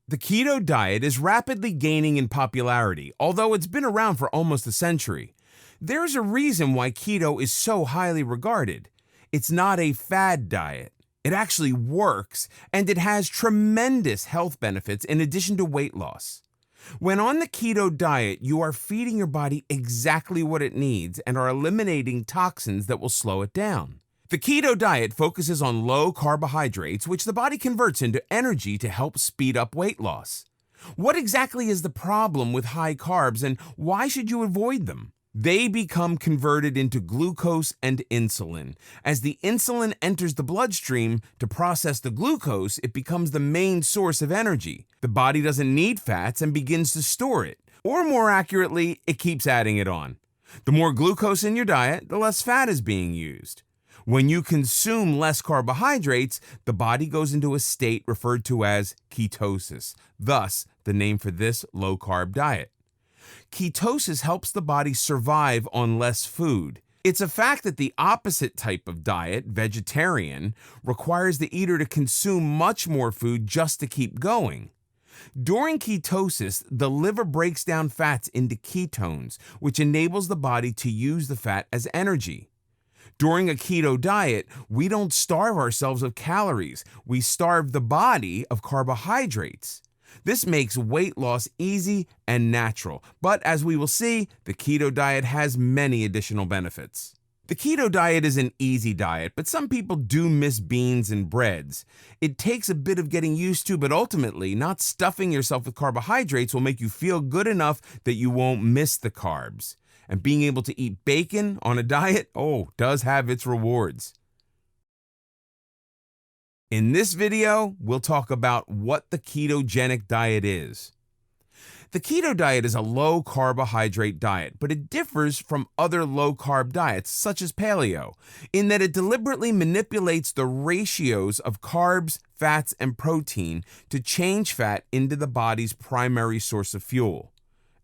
The keto diet is rapidly gaining in popularity, although it's been around for almost a century. There's a reason why keto is so highly regarded. It's not a fad diet. It actually works, and it has tremendous health benefits in addition to weight loss. When on the keto diet, you are feeding your body exactly what it needs and are eliminating toxins that will slow it down. The keto diet focuses on low carbohydrates, which the body converts into energy to help speed up weight loss. What exactly is the problem with high carbs, and why should you avoid them? They become converted into glucose and insulin. As the insulin enters the bloodstream to process the glucose, it becomes the main source of energy. The body doesn't need fats and begins to store it. Or more accurately, it keeps adding it on. The more glucose in your diet, the less fat is being used. When you consume less carbohydrates, the body goes into a state referred to as ketosis, thus the name for this low-carb diet. Ketosis helps the body survive on less food. It's a fact that the opposite type of diet, vegetarian, requires the eater to consume much more food just to keep going. During ketosis, the liver breaks down fats into ketones, which enables the body to use the fat as energy. During a keto diet, we don't starve ourselves of calories. We starve the body of carbohydrates. This makes weight loss easy and natural, but as we will see, the keto diet has many additional benefits. The keto diet is an easy diet, but some people do miss beans and breads. It takes a bit of getting used to, but ultimately, not stuffing yourself with carbohydrates will make you feel good enough that you won't miss the carbs. And being able to eat bacon on a diet, does have its rewards. In this video, we'll talk about what the ketogenic diet is. The keto diet is a low-carbohydrate diet, but it differs from other low-carb diets, such as paleo, in that it deliberately manipulates the ratios of carbs, fats, and protein to change fat into the body's primary source of fuel.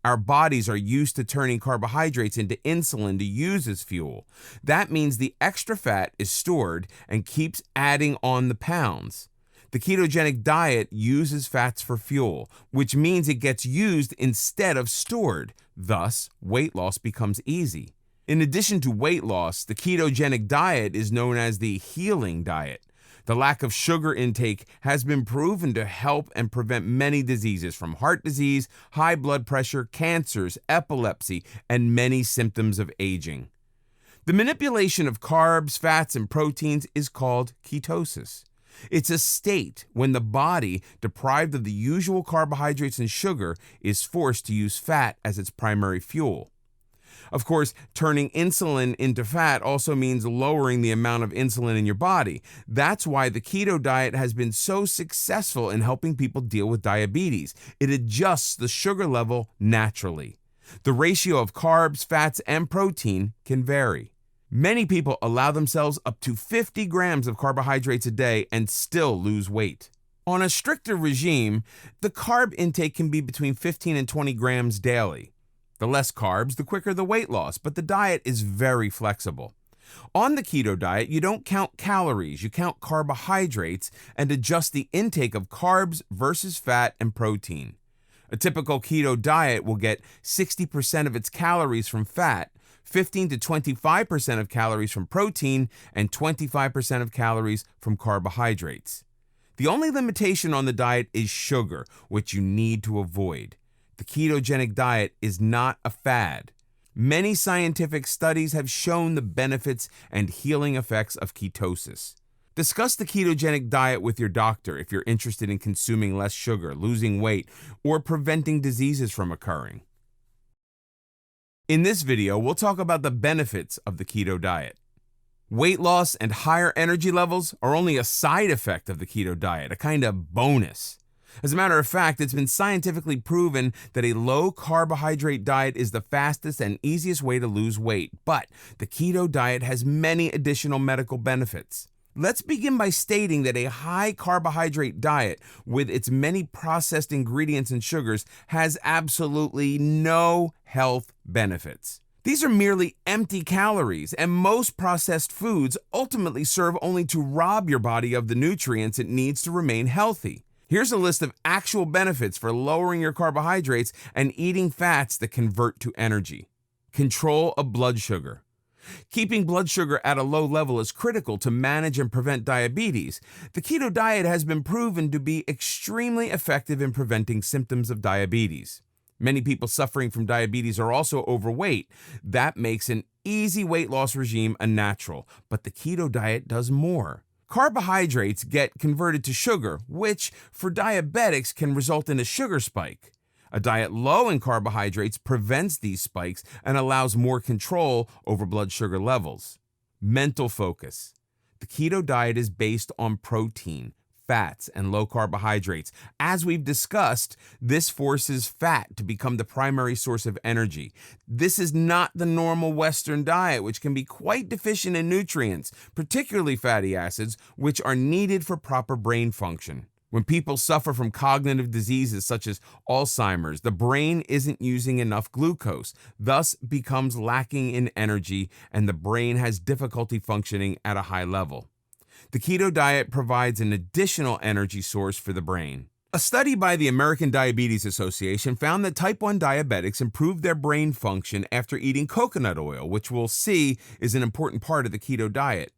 Our bodies are used to turning carbohydrates into insulin to use as fuel. That means the extra fat is stored and keeps adding on the pounds. The ketogenic diet uses fats for fuel, which means it gets used instead of stored. Thus, weight loss becomes easy. In addition to weight loss, the ketogenic diet is known as the healing diet. The lack of sugar intake has been proven to help and prevent many diseases, from heart disease, high blood pressure, cancers, epilepsy, and many symptoms of aging. The manipulation of carbs, fats, and proteins is called ketosis. It's a state when the body, deprived of the usual carbohydrates and sugar, is forced to use fat as its primary fuel. Of course, turning insulin into fat also means lowering the amount of insulin in your body. That's why the keto diet has been so successful in helping people deal with diabetes. It adjusts the sugar level naturally. The ratio of carbs, fats, and protein can vary. Many people allow themselves up to 50 grams of carbohydrates a day and still lose weight. On a stricter regime, the carb intake can be between 15 and 20 grams daily. The less carbs, the quicker the weight loss, but the diet is very flexible. On the keto diet, you don't count calories, you count carbohydrates and adjust the intake of carbs versus fat and protein. A typical keto diet will get 60% of its calories from fat, 15 to 25% of calories from protein, and 25% of calories from carbohydrates. The only limitation on the diet is sugar, which you need to avoid. The ketogenic diet is not a fad. Many scientific studies have shown the benefits and healing effects of ketosis. Discuss the ketogenic diet with your doctor if you're interested in consuming less sugar, losing weight, or preventing diseases from occurring. In this video, we'll talk about the benefits of the keto diet. Weight loss and higher energy levels are only a side effect of the keto diet, a kind of bonus. As a matter of fact, it's been scientifically proven that a low-carbohydrate diet is the fastest and easiest way to lose weight, but the keto diet has many additional medical benefits. Let's begin by stating that a high-carbohydrate diet with its many processed ingredients and sugars has absolutely no health benefits. These are merely empty calories, and most processed foods ultimately serve only to rob your body of the nutrients it needs to remain healthy. Here's a list of actual benefits for lowering your carbohydrates and eating fats that convert to energy. Control of blood sugar. Keeping blood sugar at a low level is critical to manage and prevent diabetes. The keto diet has been proven to be extremely effective in preventing symptoms of diabetes. Many people suffering from diabetes are also overweight. That makes an easy weight loss regime a natural, but the keto diet does more. Carbohydrates get converted to sugar, which for diabetics can result in a sugar spike. A diet low in carbohydrates prevents these spikes and allows more control over blood sugar levels. Mental focus. The keto diet is based on protein, fats, and low carbohydrates. As we've discussed, this forces fat to become the primary source of energy. This is not the normal Western diet, which can be quite deficient in nutrients, particularly fatty acids, which are needed for proper brain function. When people suffer from cognitive diseases such as Alzheimer's, the brain isn't using enough glucose, thus becomes lacking in energy, and the brain has difficulty functioning at a high level. The keto diet provides an additional energy source for the brain. A study by the American Diabetes Association found that type 1 diabetics improved their brain function after eating coconut oil, which we'll see is an important part of the keto diet.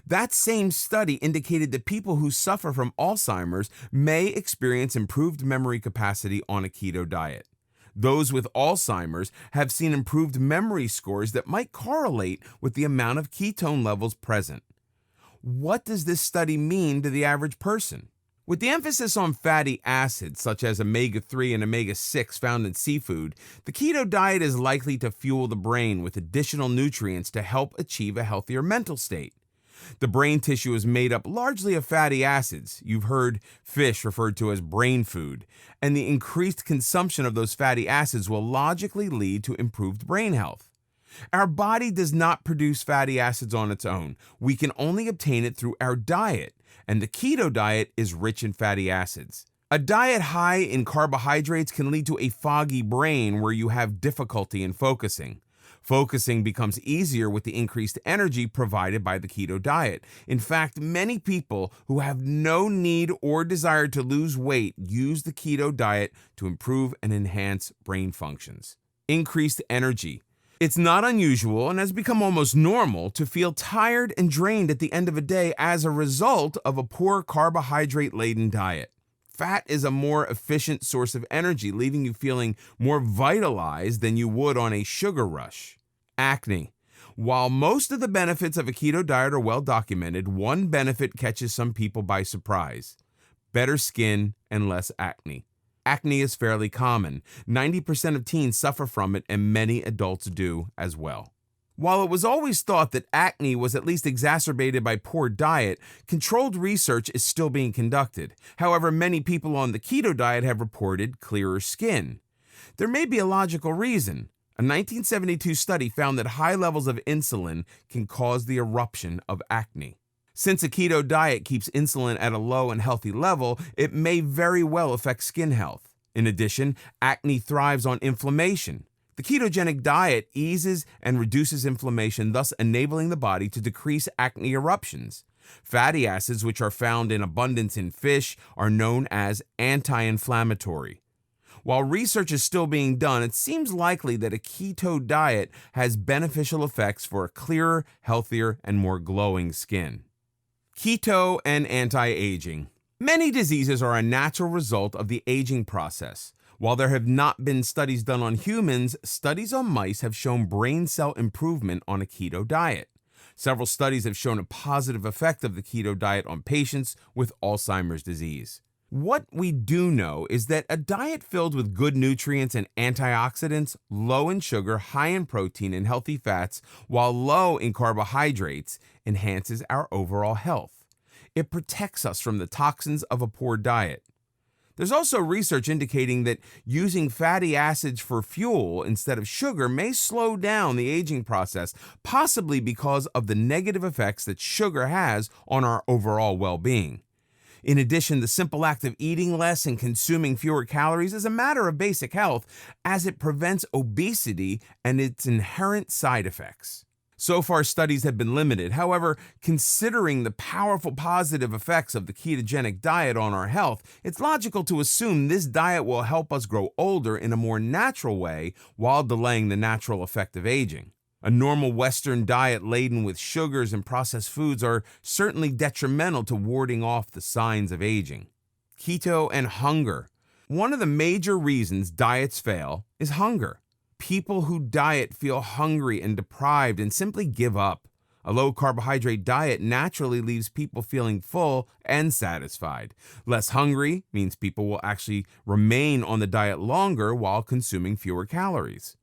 That same study indicated that people who suffer from Alzheimer's may experience improved memory capacity on a keto diet. Those with Alzheimer's have seen improved memory scores that might correlate with the amount of ketone levels present. What does this study mean to the average person? With the emphasis on fatty acids such as omega-3 and omega-6 found in seafood, the keto diet is likely to fuel the brain with additional nutrients to help achieve a healthier mental state. The brain tissue is made up largely of fatty acids. You've heard fish referred to as brain food, and the increased consumption of those fatty acids will logically lead to improved brain health. Our body does not produce fatty acids on its own. We can only obtain it through our diet, and the keto diet is rich in fatty acids. A diet high in carbohydrates can lead to a foggy brain where you have difficulty in focusing. Focusing becomes easier with the increased energy provided by the keto diet. In fact, many people who have no need or desire to lose weight use the keto diet to improve and enhance brain functions. Increased energy. It's not unusual and has become almost normal to feel tired and drained at the end of a day as a result of a poor carbohydrate-laden diet. Fat is a more efficient source of energy, leaving you feeling more vitalized than you would on a sugar rush. Acne. While most of the benefits of a keto diet are well documented, one benefit catches some people by surprise: better skin and less acne. Acne is fairly common. 90% of teens suffer from it, and many adults do as well. While it was always thought that acne was at least exacerbated by poor diet, controlled research is still being conducted. However, many people on the keto diet have reported clearer skin. There may be a logical reason. A 1972 study found that high levels of insulin can cause the eruption of acne. Since a keto diet keeps insulin at a low and healthy level, it may very well affect skin health. In addition, acne thrives on inflammation. The ketogenic diet eases and reduces inflammation, thus enabling the body to decrease acne eruptions. Fatty acids, which are found in abundance in fish, are known as anti-inflammatory. While research is still being done, it seems likely that a keto diet has beneficial effects for a clearer, healthier, and more glowing skin. Keto and anti-aging. Many diseases are a natural result of the aging process. While there have not been studies done on humans, studies on mice have shown brain cell improvement on a keto diet. Several studies have shown a positive effect of the keto diet on patients with Alzheimer's disease. What we do know is that a diet filled with good nutrients and antioxidants, low in sugar, high in protein and healthy fats, while low in carbohydrates, enhances our overall health. It protects us from the toxins of a poor diet. There's also research indicating that using fatty acids for fuel instead of sugar may slow down the aging process, possibly because of the negative effects that sugar has on our overall well-being. In addition, the simple act of eating less and consuming fewer calories is a matter of basic health, as it prevents obesity and its inherent side effects. So far, studies have been limited. However, considering the powerful positive effects of the ketogenic diet on our health, it's logical to assume this diet will help us grow older in a more natural way while delaying the natural effect of aging. A normal Western diet laden with sugars and processed foods are certainly detrimental to warding off the signs of aging. Keto and hunger. One of the major reasons diets fail is hunger. People who diet feel hungry and deprived and simply give up. A low-carbohydrate diet naturally leaves people feeling full and satisfied. Less hungry means people will actually remain on the diet longer while consuming fewer calories.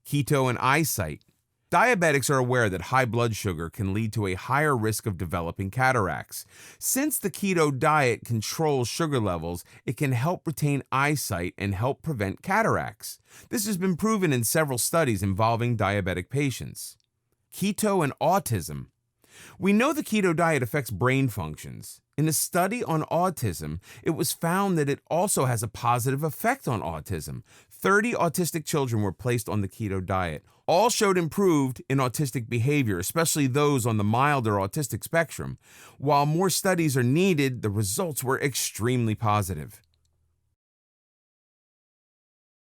Keto and eyesight. Diabetics are aware that high blood sugar can lead to a higher risk of developing cataracts. Since the keto diet controls sugar levels, it can help retain eyesight and help prevent cataracts. This has been proven in several studies involving diabetic patients. Keto and autism. We know the keto diet affects brain functions. In a study on autism, it was found that it also has a positive effect on autism. 30 autistic children were placed on the keto diet. All showed improved in autistic behavior, especially those on the milder autistic spectrum. While more studies are needed, the results were extremely positive.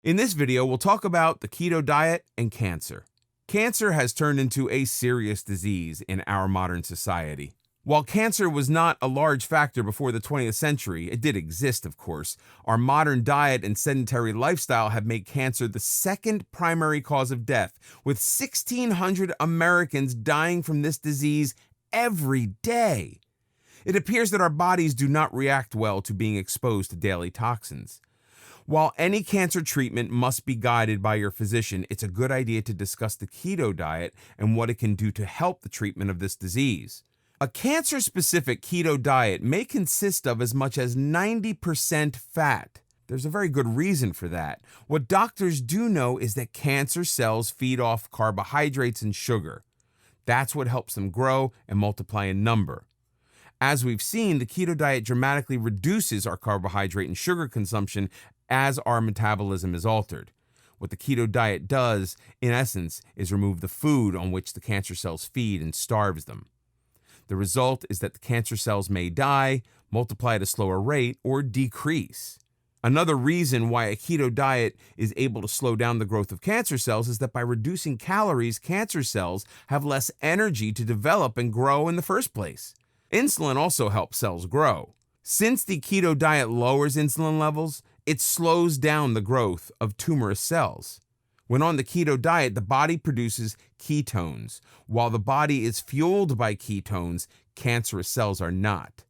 In this video, we'll talk about the keto diet and cancer. Cancer has turned into a serious disease in our modern society. While cancer was not a large factor before the 20th century, it did exist, of course. Our modern diet and sedentary lifestyle have made cancer the second primary cause of death, with 1,600 Americans dying from this disease every day. It appears that our bodies do not react well to being exposed to daily toxins. While any cancer treatment must be guided by your physician, it's a good idea to discuss the keto diet and what it can do to help the treatment of this disease. A cancer-specific keto diet may consist of as much as 90% fat. There's a very good reason for that. What doctors do know is that cancer cells feed off carbohydrates and sugar. That's what helps them grow and multiply in number. As we've seen, the keto diet dramatically reduces our carbohydrate and sugar consumption as our metabolism is altered. What the keto diet does, in essence, is remove the food on which the cancer cells feed and starves them. The result is that the cancer cells may die, multiply at a slower rate, or decrease. Another reason why a keto diet is able to slow down the growth of cancer cells is that by reducing calories, cancer cells have less energy to develop and grow in the first place. Insulin also helps cells grow. Since the keto diet lowers insulin levels, it slows down the growth of tumorous cells. When on the keto diet, the body produces ketones. While the body is fueled by ketones, cancerous cells are not.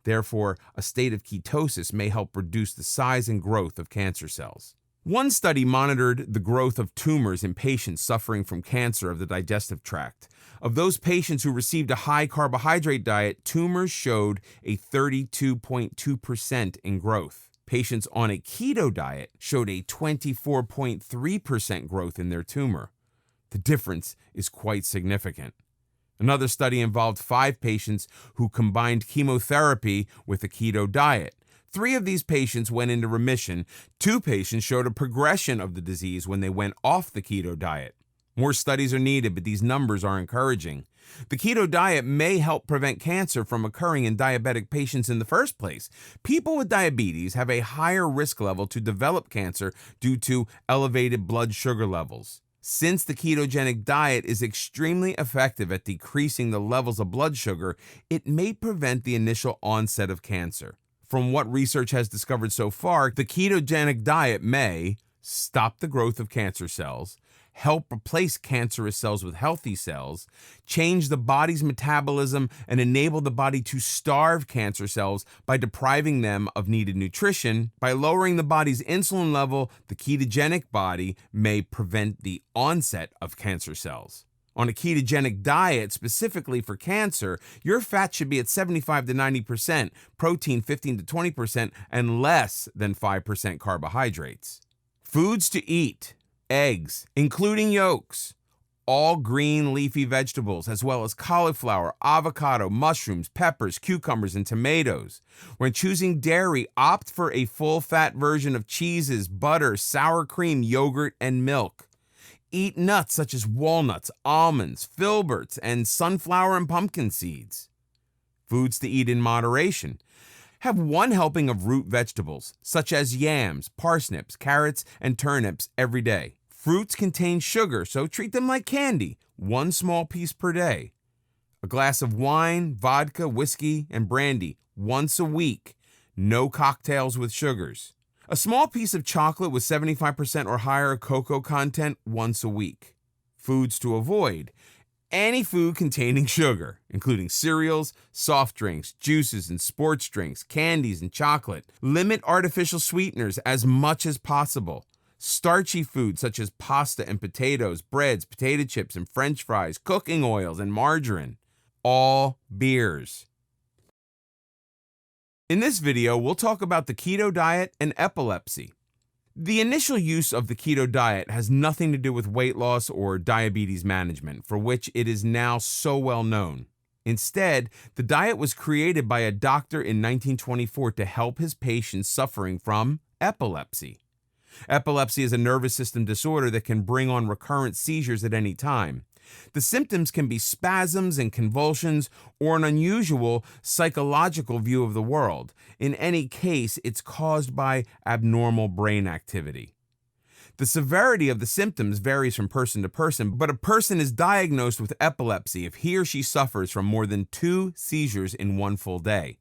Therefore, a state of ketosis may help reduce the size and growth of cancer cells. One study monitored the growth of tumors in patients suffering from cancer of the digestive tract. Of those patients who received a high carbohydrate diet, tumors showed a 32.2% in growth. Patients on a keto diet showed a 24.3% growth in their tumor. The difference is quite significant. Another study involved 5 patients who combined chemotherapy with a keto diet. 3 of these patients went into remission. 2 patients showed a progression of the disease when they went off the keto diet. More studies are needed, but these numbers are encouraging. The keto diet may help prevent cancer from occurring in diabetic patients in the first place. People with diabetes have a higher risk level to develop cancer due to elevated blood sugar levels. Since the ketogenic diet is extremely effective at decreasing the levels of blood sugar, it may prevent the initial onset of cancer. From what research has discovered so far, the ketogenic diet may stop the growth of cancer cells, help replace cancerous cells with healthy cells, change the body's metabolism, and enable the body to starve cancer cells by depriving them of needed nutrition. By lowering the body's insulin level, the ketogenic body may prevent the onset of cancer cells. On a ketogenic diet, specifically for cancer, your fat should be at 75 to 90%, protein 15 to 20%, and less than 5% carbohydrates. Foods to eat: eggs, including yolks, all green leafy vegetables, as well as cauliflower, avocado, mushrooms, peppers, cucumbers, and tomatoes. When choosing dairy, opt for a full-fat version of cheeses, butter, sour cream, yogurt, and milk. Eat nuts such as walnuts, almonds, filberts, and sunflower and pumpkin seeds. Foods to eat in moderation. Have one helping of root vegetables, such as yams, parsnips, carrots, and turnips every day. Fruits contain sugar, so treat them like candy, one small piece per day. A glass of wine, vodka, whiskey, and brandy once a week. No cocktails with sugars. A small piece of chocolate with 75% or higher cocoa content once a week. Foods to avoid. Any food containing sugar, including cereals, soft drinks, juices and sports drinks, candies and chocolate. Limit artificial sweeteners as much as possible. Starchy foods such as pasta and potatoes, breads, potato chips and French fries, cooking oils and margarine. All beers. In this video, we'll talk about the keto diet and epilepsy. The initial use of the keto diet has nothing to do with weight loss or diabetes management, for which it is now so well known. Instead, the diet was created by a doctor in 1924 to help his patients suffering from epilepsy. Epilepsy is a nervous system disorder that can bring on recurrent seizures at any time. The symptoms can be spasms and convulsions or an unusual psychological view of the world. In any case, it's caused by abnormal brain activity. The severity of the symptoms varies from person to person, but a person is diagnosed with epilepsy if he or she suffers from more than 2 seizures in one full day.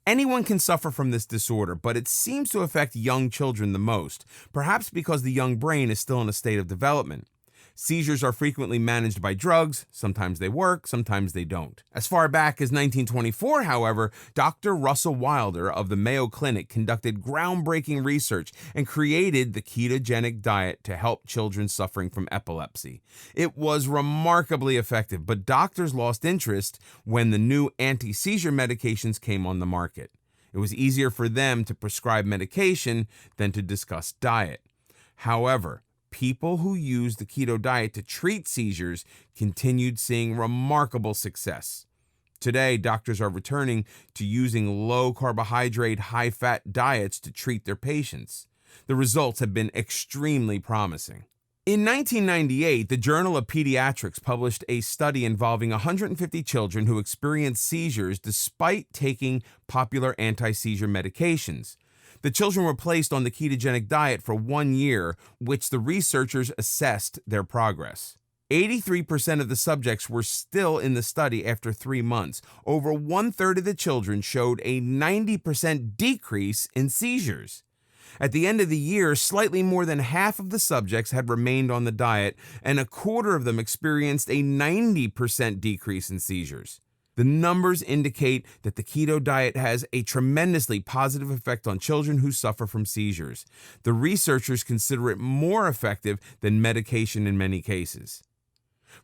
Anyone can suffer from this disorder, but it seems to affect young children the most, perhaps because the young brain is still in a state of development. Seizures are frequently managed by drugs. Sometimes they work, sometimes they don't. As far back as 1924, however, Dr. Russell Wilder of the Mayo Clinic conducted groundbreaking research and created the ketogenic diet to help children suffering from epilepsy. It was remarkably effective, but doctors lost interest when the new anti-seizure medications came on the market. It was easier for them to prescribe medication than to discuss diet. However, people who used the keto diet to treat seizures continued seeing remarkable success. Today, doctors are returning to using low-carbohydrate, high-fat diets to treat their patients. The results have been extremely promising. In 1998, the Journal of Pediatrics published a study involving 150 children who experienced seizures despite taking popular anti-seizure medications. The children were placed on the ketogenic diet for 1 year, which the researchers assessed their progress. 83% of the subjects were still in the study after 3 months. Over 1/3 of the children showed a 90% decrease in seizures. At the end of the year, slightly more than half of the subjects had remained on the diet, and 1/4 of them experienced a 90% decrease in seizures. The numbers indicate that the keto diet has a tremendously positive effect on children who suffer from seizures. The researchers consider it more effective than medication in many cases.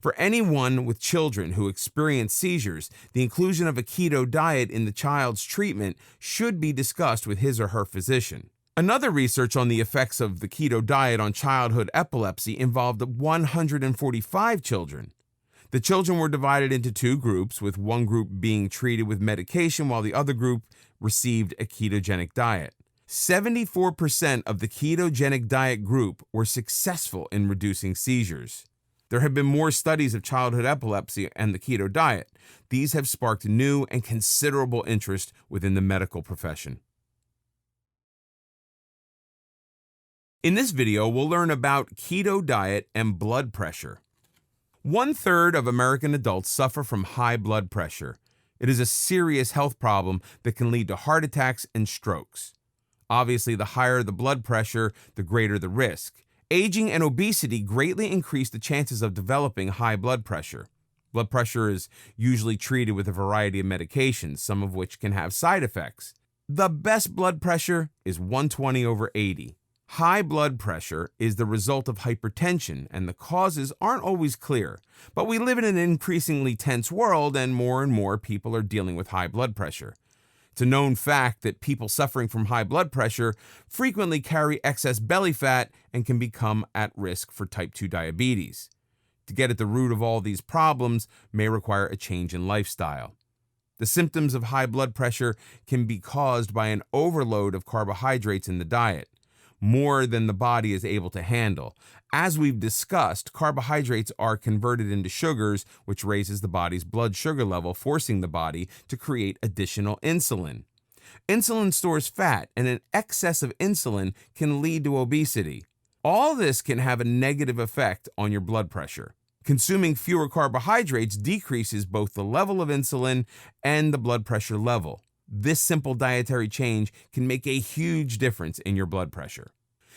For anyone with children who experience seizures, the inclusion of a keto diet in the child's treatment should be discussed with his or her physician. Another research on the effects of the keto diet on childhood epilepsy involved 145 children. The children were divided into 2 groups, with one group being treated with medication while the other group received a ketogenic diet. 74% of the ketogenic diet group were successful in reducing seizures. There have been more studies of childhood epilepsy and the keto diet. These have sparked new and considerable interest within the medical profession. In this video, we'll learn about keto diet and blood pressure. 1/3 of American adults suffer from high blood pressure. It is a serious health problem that can lead to heart attacks and strokes. Obviously, the higher the blood pressure, the greater the risk. Aging and obesity greatly increase the chances of developing high blood pressure. Blood pressure is usually treated with a variety of medications, some of which can have side effects. The best blood pressure is 120/80. High blood pressure is the result of hypertension, and the causes aren't always clear. But we live in an increasingly tense world, and more people are dealing with high blood pressure. It's a known fact that people suffering from high blood pressure frequently carry excess belly fat and can become at risk for type 2 diabetes. To get at the root of all these problems may require a change in lifestyle. The symptoms of high blood pressure can be caused by an overload of carbohydrates in the diet. more than the body is able to handle. As we've discussed, carbohydrates are converted into sugars, which raises the body's blood sugar level, forcing the body to create additional insulin. Insulin stores fat, and an excess of insulin can lead to obesity. All this can have a negative effect on your blood pressure. Consuming fewer carbohydrates decreases both the level of insulin and the blood pressure level. This simple dietary change can make a huge difference in your blood pressure.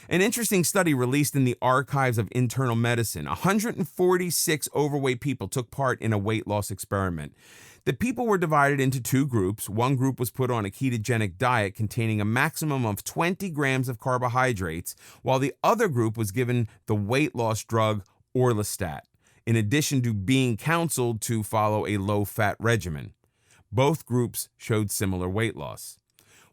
An interesting study released in the Archives of Internal Medicine, 146 overweight people took part in a weight loss experiment. The people were divided into two groups. One group was put on a ketogenic diet containing a maximum of 20 grams of carbohydrates, while the other group was given the weight loss drug Orlistat, in addition to being counseled to follow a low-fat regimen. Both groups showed similar weight loss.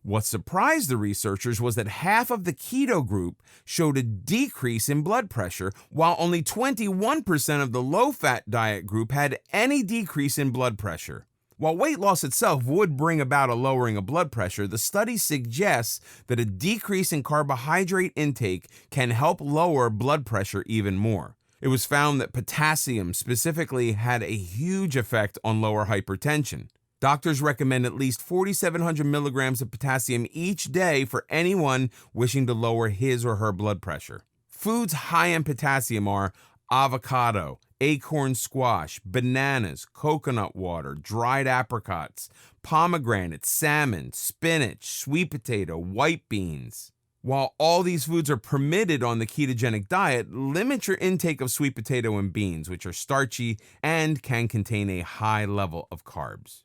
What surprised the researchers was that half of the keto group showed a decrease in blood pressure, while only 21% of the low-fat diet group had any decrease in blood pressure. While weight loss itself would bring about a lowering of blood pressure, the study suggests that a decrease in carbohydrate intake can help lower blood pressure even more. It was found that potassium specifically had a huge effect on lower hypertension. Doctors recommend at least 4,700 milligrams of potassium each day for anyone wishing to lower his or her blood pressure. Foods high in potassium are avocado, acorn squash, bananas, coconut water, dried apricots, pomegranates, salmon, spinach, sweet potato, white beans. While all these foods are permitted on the ketogenic diet, limit your intake of sweet potato and beans, which are starchy and can contain a high level of carbs.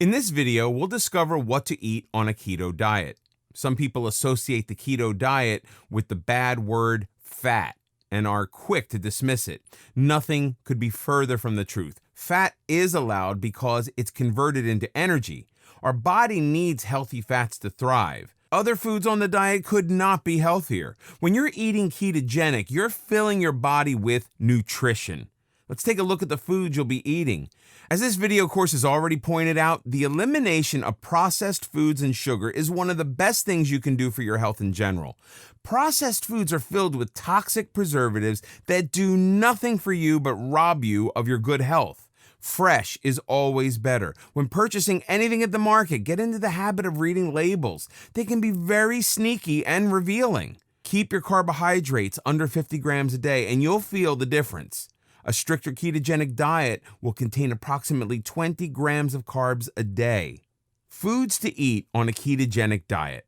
In this video, we'll discover what to eat on a keto diet. Some people associate the keto diet with the bad word fat and are quick to dismiss it. Nothing could be further from the truth. Fat is allowed because it's converted into energy. Our body needs healthy fats to thrive. Other foods on the diet could not be healthier. When you're eating ketogenic, you're filling your body with nutrition. Let's take a look at the foods you'll be eating. As this video course has already pointed out, the elimination of processed foods and sugar is one of the best things you can do for your health in general. Processed foods are filled with toxic preservatives that do nothing for you but rob you of your good health. Fresh is always better. When purchasing anything at the market, get into the habit of reading labels. They can be very sneaky and revealing. Keep your carbohydrates under 50 grams a day and you'll feel the difference. A stricter ketogenic diet will contain approximately 20 grams of carbs a day. Foods to eat on a ketogenic diet.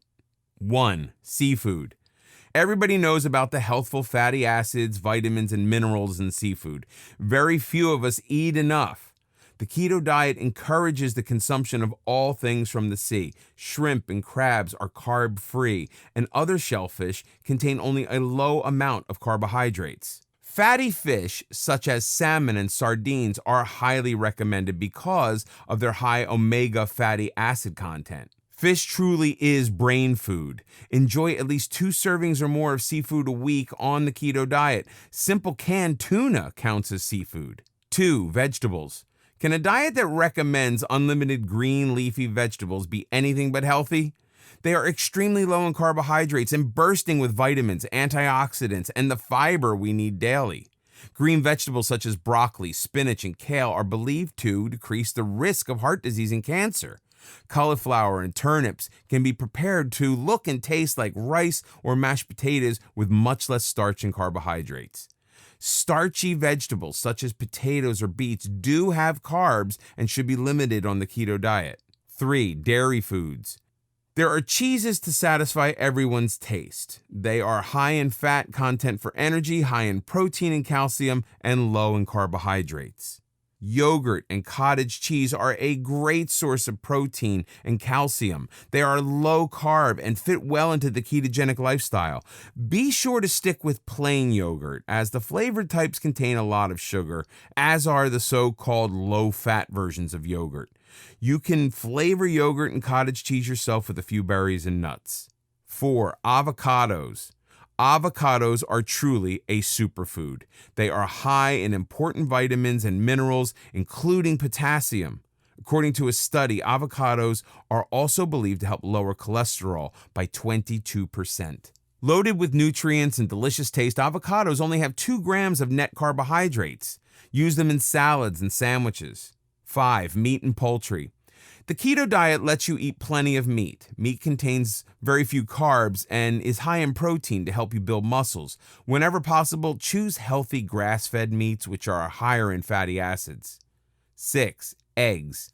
1. Seafood. Everybody knows about the healthful fatty acids, vitamins, and minerals in seafood. Very few of us eat enough. The keto diet encourages the consumption of all things from the sea. Shrimp and crabs are carb-free, and other shellfish contain only a low amount of carbohydrates. Fatty fish, such as salmon and sardines, are highly recommended because of their high omega fatty acid content. Fish truly is brain food. Enjoy at least 2 servings or more of seafood a week on the keto diet. Simple canned tuna counts as seafood. 2. Vegetables. Can a diet that recommends unlimited green leafy vegetables be anything but healthy? They are extremely low in carbohydrates and bursting with vitamins, antioxidants, and the fiber we need daily. Green vegetables such as broccoli, spinach, and kale are believed to decrease the risk of heart disease and cancer. Cauliflower and turnips can be prepared to look and taste like rice or mashed potatoes with much less starch and carbohydrates. Starchy vegetables such as potatoes or beets do have carbs and should be limited on the keto diet. 3. Dairy foods. There are cheeses to satisfy everyone's taste. They are high in fat content for energy, high in protein and calcium, and low in carbohydrates. Yogurt and cottage cheese are a great source of protein and calcium. They are low carb and fit well into the ketogenic lifestyle. Be sure to stick with plain yogurt, as the flavored types contain a lot of sugar, as are the so-called low-fat versions of yogurt. You can flavor yogurt and cottage cheese yourself with a few berries and nuts. 4. Avocados. Avocados are truly a superfood. They are high in important vitamins and minerals, including potassium. According to a study, avocados are also believed to help lower cholesterol by 22%. Loaded with nutrients and delicious taste, avocados only have 2 grams of net carbohydrates. Use them in salads and sandwiches. 5. Meat and poultry. The keto diet lets you eat plenty of meat. Meat contains very few carbs and is high in protein to help you build muscles. Whenever possible, choose healthy grass-fed meats, which are higher in fatty acids. 6. Eggs.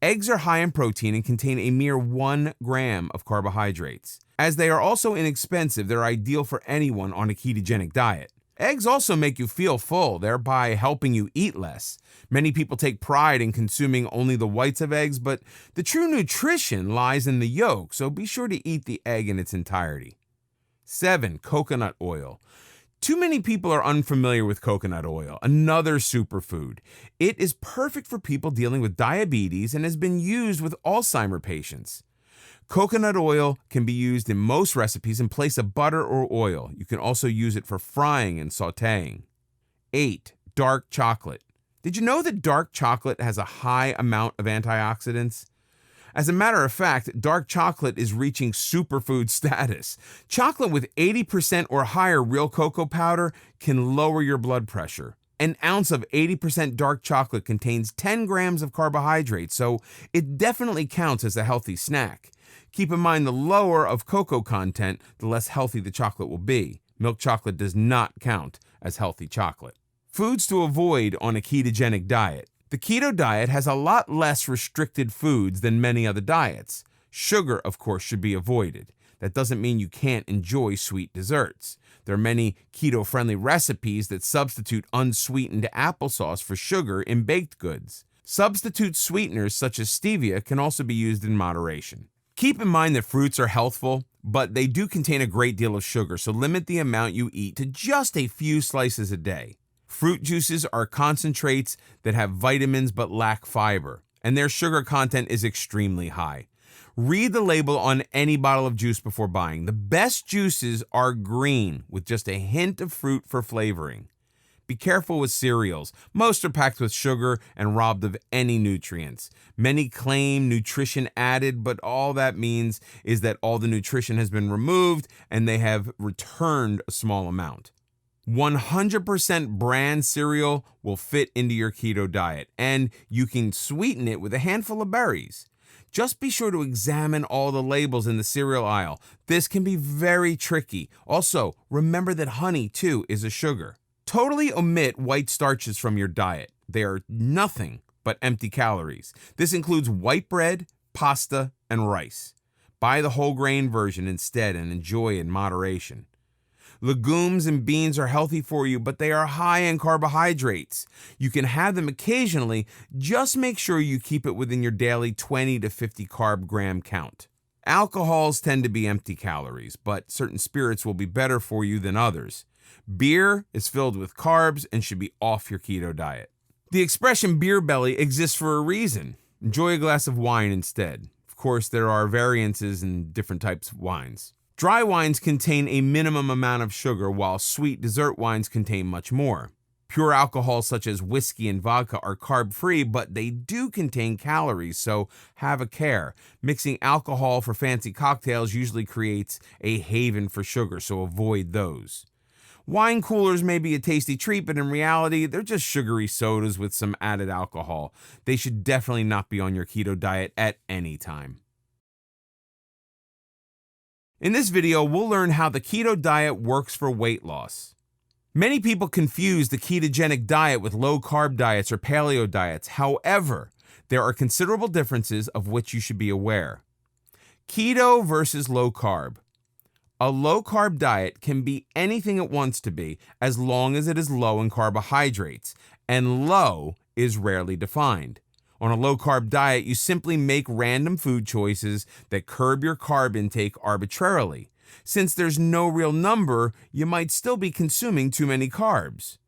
Eggs are high in protein and contain a mere 1 gram of carbohydrates. As they are also inexpensive, they're ideal for anyone on a ketogenic diet. Eggs also make you feel full, thereby helping you eat less. Many people take pride in consuming only the whites of eggs, but the true nutrition lies in the yolk, so be sure to eat the egg in its entirety. 7. Coconut oil. Too many people are unfamiliar with coconut oil, another superfood. It is perfect for people dealing with diabetes and has been used with Alzheimer's patients. Coconut oil can be used in most recipes in place of butter or oil. You can also use it for frying and sautéing. 8. Dark chocolate. Did you know that dark chocolate has a high amount of antioxidants? As a matter of fact, dark chocolate is reaching superfood status. Chocolate with 80% or higher real cocoa powder can lower your blood pressure. An ounce of 80% dark chocolate contains 10 grams of carbohydrates, so it definitely counts as a healthy snack. Keep in mind the lower of cocoa content, the less healthy the chocolate will be. Milk chocolate does not count as healthy chocolate. Foods to avoid on a ketogenic diet. The keto diet has a lot less restricted foods than many other diets. Sugar, of course, should be avoided. That doesn't mean you can't enjoy sweet desserts. There are many keto-friendly recipes that substitute unsweetened applesauce for sugar in baked goods. Substitute sweeteners such as stevia can also be used in moderation. Keep in mind that fruits are healthful, but they do contain a great deal of sugar, so limit the amount you eat to just a few slices a day. Fruit juices are concentrates that have vitamins but lack fiber, and their sugar content is extremely high. Read the label on any bottle of juice before buying. The best juices are green with just a hint of fruit for flavoring. Be careful with cereals. Most are packed with sugar and robbed of any nutrients. Many claim nutrition added, but all that means is that all the nutrition has been removed and they have returned a small amount. 100% bran cereal will fit into your keto diet, and you can sweeten it with a handful of berries. Just be sure to examine all the labels in the cereal aisle. This can be very tricky. Also, remember that honey, too, is a sugar. Totally omit white starches from your diet. They are nothing but empty calories. This includes white bread, pasta, and rice. Buy the whole grain version instead and enjoy in moderation. Legumes and beans are healthy for you, but they are high in carbohydrates. You can have them occasionally, just make sure you keep it within your daily 20 to 50 carb gram count. Alcohols tend to be empty calories, but certain spirits will be better for you than others. Beer is filled with carbs and should be off your keto diet. The expression beer belly exists for a reason. Enjoy a glass of wine instead. Of course, there are variances in different types of wines. Dry wines contain a minimum amount of sugar, while sweet dessert wines contain much more. Pure alcohols such as whiskey and vodka are carb-free, but they do contain calories, so have a care. Mixing alcohol for fancy cocktails usually creates a haven for sugar, so avoid those. Wine coolers may be a tasty treat, but in reality, they're just sugary sodas with some added alcohol. They should definitely not be on your keto diet at any time. In this video, we'll learn how the keto diet works for weight loss. Many people confuse the ketogenic diet with low-carb diets or paleo diets. However, there are considerable differences of which you should be aware. Keto versus low-carb. A low-carb diet can be anything it wants to be as long as it is low in carbohydrates, and low is rarely defined. On a low-carb diet, you simply make random food choices that curb your carb intake arbitrarily. Since there's no real number, you might still be consuming too many carbs.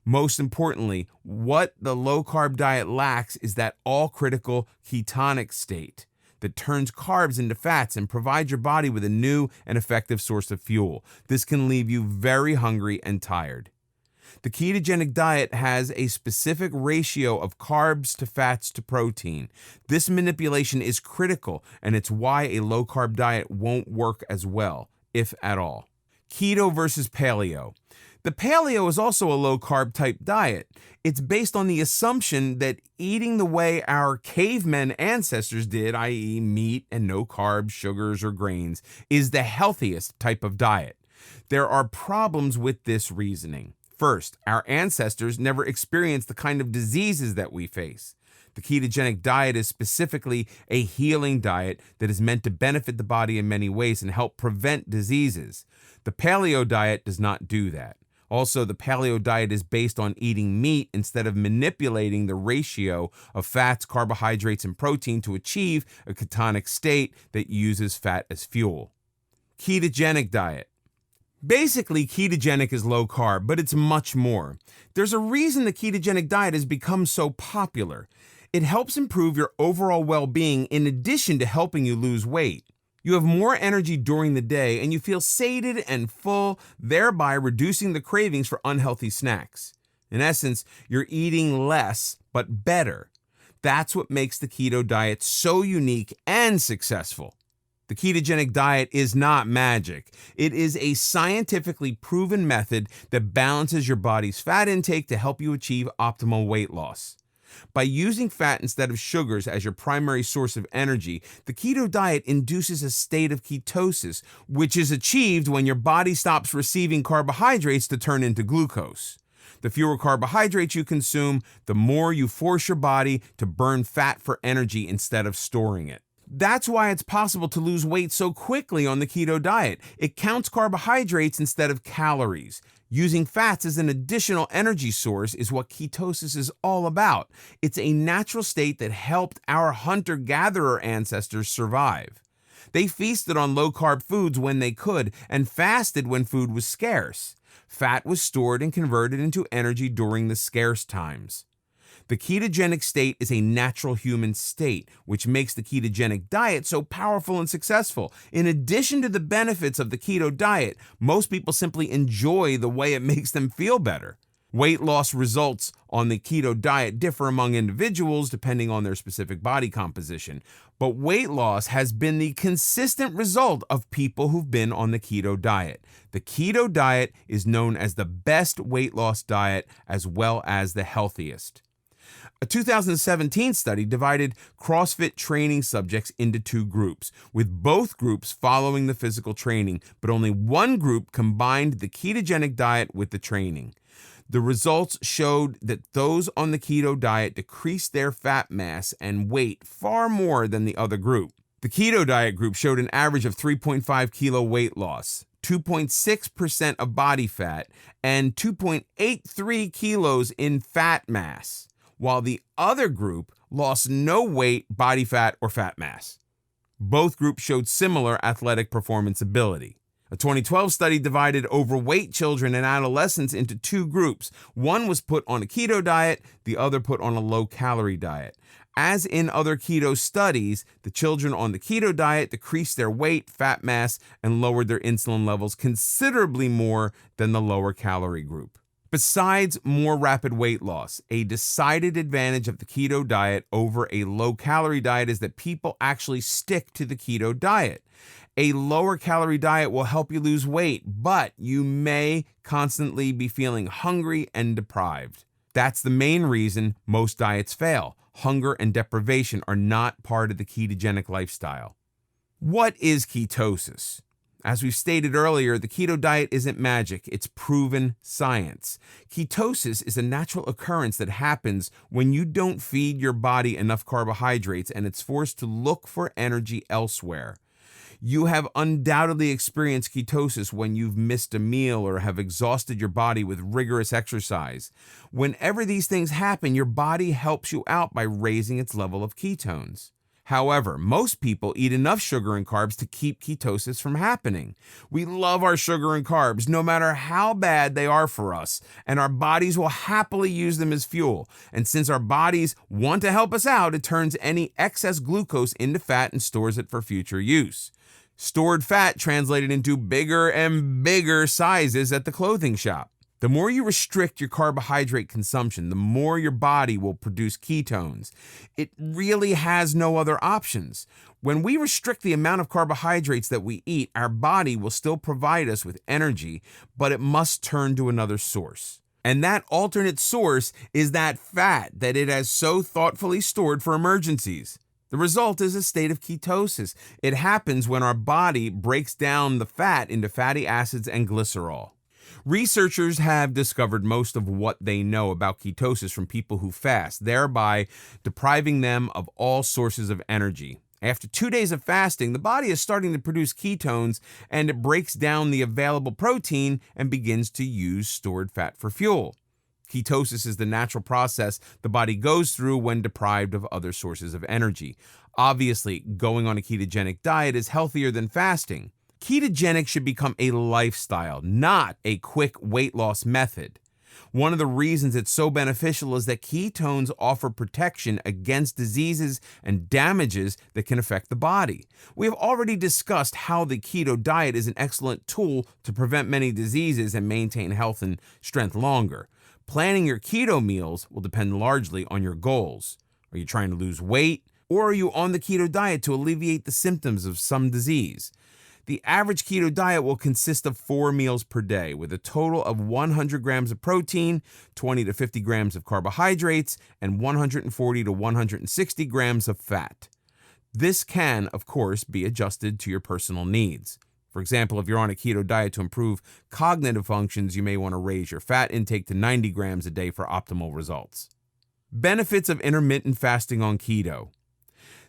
Most importantly, what the low-carb diet lacks is that all-critical ketonic state that turns carbs into fats and provides your body with a new and effective source of fuel. This can leave you very hungry and tired. The ketogenic diet has a specific ratio of carbs to fats to protein. This manipulation is critical, and it's why a low-carb diet won't work as well, if at all. Keto versus paleo. The paleo is also a low-carb type diet. It's based on the assumption that eating the way our cavemen ancestors did, i.e. meat and no carbs, sugars, or grains, is the healthiest type of diet. There are problems with this reasoning. First, our ancestors never experienced the kind of diseases that we face. The ketogenic diet is specifically a healing diet that is meant to benefit the body in many ways and help prevent diseases. The paleo diet does not do that. Also, the paleo diet is based on eating meat instead of manipulating the ratio of fats, carbohydrates, and protein to achieve a ketonic state that uses fat as fuel. Ketogenic diet. Basically, ketogenic is low carb, but it's much more. There's a reason the ketogenic diet has become so popular. It helps improve your overall well-being in addition to helping you lose weight. You have more energy during the day and you feel sated and full, thereby reducing the cravings for unhealthy snacks. In essence, you're eating less, but better. That's what makes the keto diet so unique and successful. The ketogenic diet is not magic. It is a scientifically proven method that balances your body's fat intake to help you achieve optimal weight loss. By using fat instead of sugars as your primary source of energy, the keto diet induces a state of ketosis, which is achieved when your body stops receiving carbohydrates to turn into glucose. The fewer carbohydrates you consume, the more you force your body to burn fat for energy instead of storing it. That's why it's possible to lose weight so quickly on the keto diet. It counts carbohydrates instead of calories. Using fats as an additional energy source is what ketosis is all about. It's a natural state that helped our hunter-gatherer ancestors survive. They feasted on low-carb foods when they could and fasted when food was scarce. Fat was stored and converted into energy during the scarce times. The ketogenic state is a natural human state, which makes the ketogenic diet so powerful and successful. In addition to the benefits of the keto diet, most people simply enjoy the way it makes them feel better. Weight loss results on the keto diet differ among individuals depending on their specific body composition, but weight loss has been the consistent result of people who've been on the keto diet. The keto diet is known as the best weight loss diet as well as the healthiest. A 2017 study divided CrossFit training subjects into two groups, with both groups following the physical training, but only one group combined the ketogenic diet with the training. The results showed that those on the keto diet decreased their fat mass and weight far more than the other group. The keto diet group showed an average of 3.5 kilo weight loss, 2.6% of body fat, and 2.83 kilos in fat mass, while the other group lost no weight, body fat, or fat mass. Both groups showed similar athletic performance ability. A 2012 study divided overweight children and adolescents into two groups. One was put on a keto diet, the other put on a low-calorie diet. As in other keto studies, the children on the keto diet decreased their weight, fat mass, and lowered their insulin levels considerably more than the lower-calorie group. Besides more rapid weight loss, a decided advantage of the keto diet over a low-calorie diet is that people actually stick to the keto diet. A lower-calorie diet will help you lose weight, but you may constantly be feeling hungry and deprived. That's the main reason most diets fail. Hunger and deprivation are not part of the ketogenic lifestyle. What is ketosis? As we've stated earlier, the keto diet isn't magic, it's proven science. Ketosis is a natural occurrence that happens when you don't feed your body enough carbohydrates and it's forced to look for energy elsewhere. You have undoubtedly experienced ketosis when you've missed a meal or have exhausted your body with rigorous exercise. Whenever these things happen, your body helps you out by raising its level of ketones. However, most people eat enough sugar and carbs to keep ketosis from happening. We love our sugar and carbs, no matter how bad they are for us, and our bodies will happily use them as fuel. And since our bodies want to help us out, it turns any excess glucose into fat and stores it for future use. Stored fat translated into bigger and bigger sizes at the clothing shop. The more you restrict your carbohydrate consumption, the more your body will produce ketones. It really has no other options. When we restrict the amount of carbohydrates that we eat, our body will still provide us with energy, but it must turn to another source. And that alternate source is that fat that it has so thoughtfully stored for emergencies. The result is a state of ketosis. It happens when our body breaks down the fat into fatty acids and glycerol. Researchers have discovered most of what they know about ketosis from people who fast, thereby depriving them of all sources of energy. After 2 days of fasting, the body is starting to produce ketones, and it breaks down the available protein and begins to use stored fat for fuel. Ketosis is the natural process the body goes through when deprived of other sources of energy. Obviously, going on a ketogenic diet is healthier than fasting. Ketogenic should become a lifestyle, not a quick weight loss method. One of the reasons it's so beneficial is that ketones offer protection against diseases and damages that can affect the body. We have already discussed how the keto diet is an excellent tool to prevent many diseases and maintain health and strength longer. Planning your keto meals will depend largely on your goals. Are you trying to lose weight, or are you on the keto diet to alleviate the symptoms of some disease? The average keto diet will consist of 4 meals per day with a total of 100 grams of protein, 20 to 50 grams of carbohydrates, and 140 to 160 grams of fat. This can, of course, be adjusted to your personal needs. For example, if you're on a keto diet to improve cognitive functions, you may want to raise your fat intake to 90 grams a day for optimal results. Benefits of intermittent fasting on keto.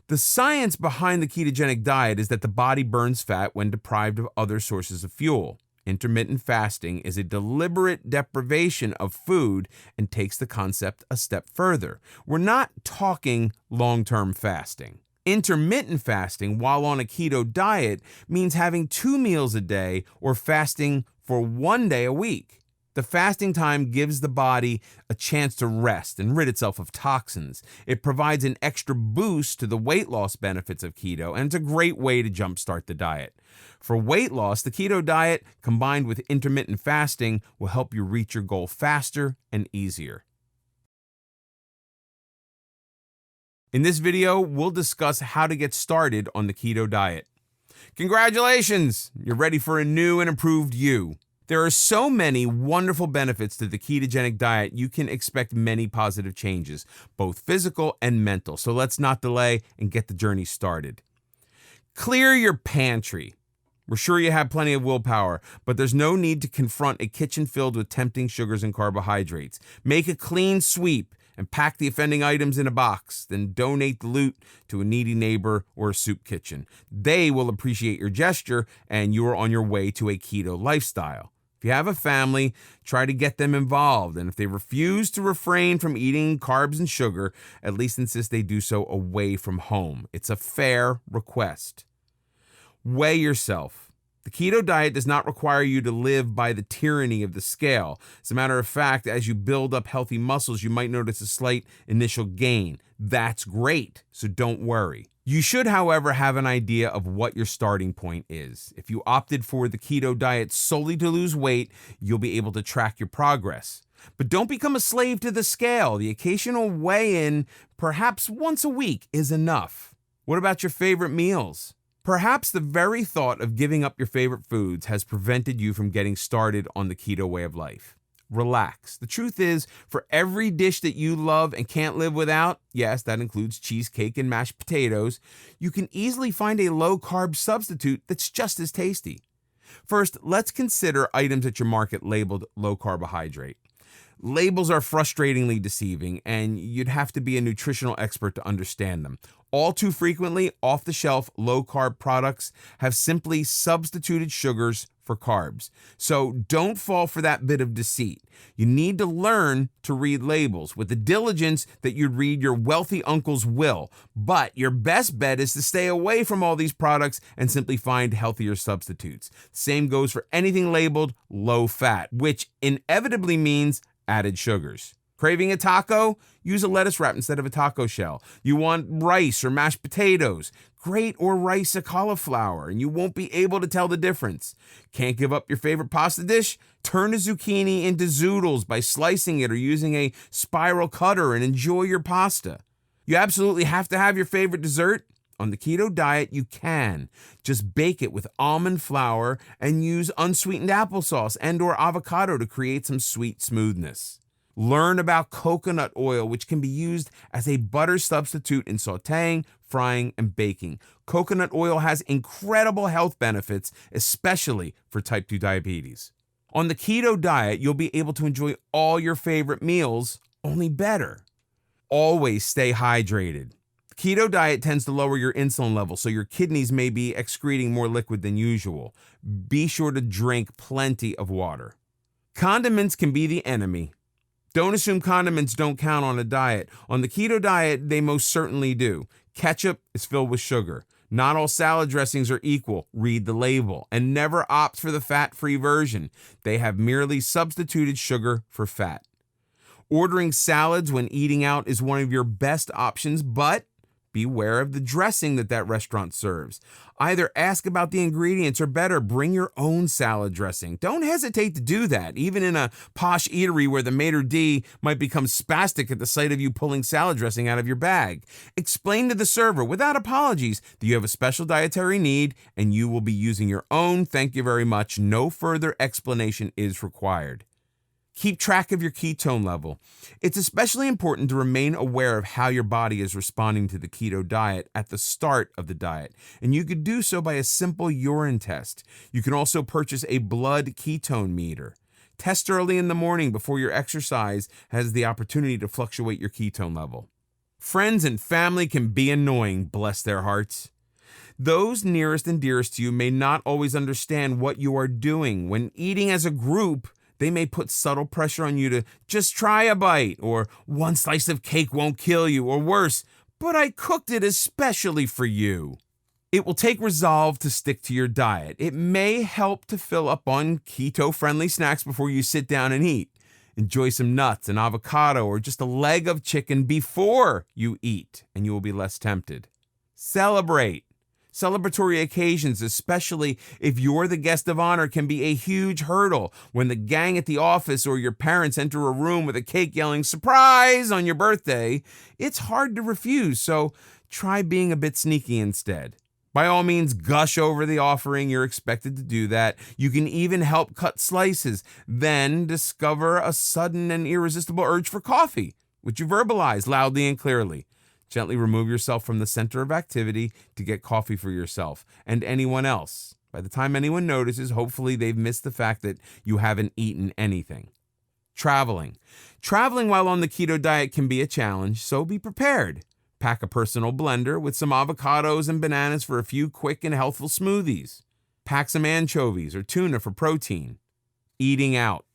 The science behind the ketogenic diet is that the body burns fat when deprived of other sources of fuel. Intermittent fasting is a deliberate deprivation of food and takes the concept a step further. We're not talking long-term fasting. Intermittent fasting while on a keto diet means having 2 meals a day or fasting for 1 day a week. The fasting time gives the body a chance to rest and rid itself of toxins. It provides an extra boost to the weight loss benefits of keto, and it's a great way to jumpstart the diet. For weight loss, the keto diet combined with intermittent fasting will help you reach your goal faster and easier. In this video, we'll discuss how to get started on the keto diet. Congratulations! You're ready for a new and improved you. There are so many wonderful benefits to the ketogenic diet, you can expect many positive changes, both physical and mental. So let's not delay and get the journey started. Clear your pantry. We're sure you have plenty of willpower, but there's no need to confront a kitchen filled with tempting sugars and carbohydrates. Make a clean sweep and pack the offending items in a box, then donate the loot to a needy neighbor or a soup kitchen. They will appreciate your gesture, and you are on your way to a keto lifestyle. If you have a family, try to get them involved, and if they refuse to refrain from eating carbs and sugar, at least insist they do so away from home. It's a fair request. Weigh yourself. The keto diet does not require you to live by the tyranny of the scale. As a matter of fact, as you build up healthy muscles, you might notice a slight initial gain. That's great, so don't worry. You should, however, have an idea of what your starting point is. If you opted for the keto diet solely to lose weight, you'll be able to track your progress. But don't become a slave to the scale. The occasional weigh-in, perhaps once a week, is enough. What about your favorite meals? Perhaps the very thought of giving up your favorite foods has prevented you from getting started on the keto way of life. Relax. The truth is, for every dish that you love and can't live without, yes, that includes cheesecake and mashed potatoes, you can easily find a low-carb substitute that's just as tasty. First, let's consider items at your market labeled low carbohydrate. Labels are frustratingly deceiving, and you'd have to be a nutritional expert to understand them. All too frequently, off-the-shelf low-carb products have simply substituted sugars for carbs. So don't fall for that bit of deceit. You need to learn to read labels with the diligence that you'd read your wealthy uncle's will. But your best bet is to stay away from all these products and simply find healthier substitutes. Same goes for anything labeled low fat, which inevitably means added sugars. Craving a taco? Use a lettuce wrap instead of a taco shell. You want rice or mashed potatoes? Grate or rice a cauliflower, and you won't be able to tell the difference. Can't give up your favorite pasta dish? Turn a zucchini into zoodles by slicing it or using a spiral cutter and enjoy your pasta. You absolutely have to have your favorite dessert? On the keto diet, you can. Just bake it with almond flour and use unsweetened applesauce and/or avocado to create some sweet smoothness. Learn about coconut oil, which can be used as a butter substitute in sautéing, frying, and baking. Coconut oil has incredible health benefits, especially for type 2 diabetes. On the keto diet, you'll be able to enjoy all your favorite meals, only better. Always stay hydrated. The keto diet tends to lower your insulin level, so your kidneys may be excreting more liquid than usual. Be sure to drink plenty of water. Condiments can be the enemy. Don't assume condiments don't count on a diet. On the keto diet, they most certainly do. Ketchup is filled with sugar. Not all salad dressings are equal. Read the label. And never opt for the fat-free version. They have merely substituted sugar for fat. Ordering salads when eating out is one of your best options, but beware of the dressing that restaurant serves. Either ask about the ingredients or better, bring your own salad dressing. Don't hesitate to do that, even in a posh eatery where the maitre d' might become spastic at the sight of you pulling salad dressing out of your bag. Explain to the server without apologies that you have a special dietary need and you will be using your own. Thank you very much. No further explanation is required. Keep track of your ketone level. It's especially important to remain aware of how your body is responding to the keto diet at the start of the diet, and you could do so by a simple urine test. You can also purchase a blood ketone meter. Test early in the morning before your exercise has the opportunity to fluctuate your ketone level. Friends and family can be annoying, bless their hearts. Those nearest and dearest to you may not always understand what you are doing. When eating as a group, they may put subtle pressure on you to just try a bite, or one slice of cake won't kill you, or worse, but I cooked it especially for you. It will take resolve to stick to your diet. It may help to fill up on keto-friendly snacks before you sit down and eat. Enjoy some nuts, an avocado, or just a leg of chicken before you eat, and you will be less tempted. Celebrate. Celebratory occasions, especially if you're the guest of honor, can be a huge hurdle. When the gang at the office or your parents enter a room with a cake yelling, "Surprise!" on your birthday, it's hard to refuse, so try being a bit sneaky instead. By all means, gush over the offering. You're expected to do that. You can even help cut slices, then discover a sudden and irresistible urge for coffee, which you verbalize loudly and clearly. Gently remove yourself from the center of activity to get coffee for yourself and anyone else. By the time anyone notices, hopefully they've missed the fact that you haven't eaten anything. Traveling. Traveling while on the keto diet can be a challenge, so be prepared. Pack a personal blender with some avocados and bananas for a few quick and healthful smoothies. Pack some anchovies or tuna for protein. Eating out.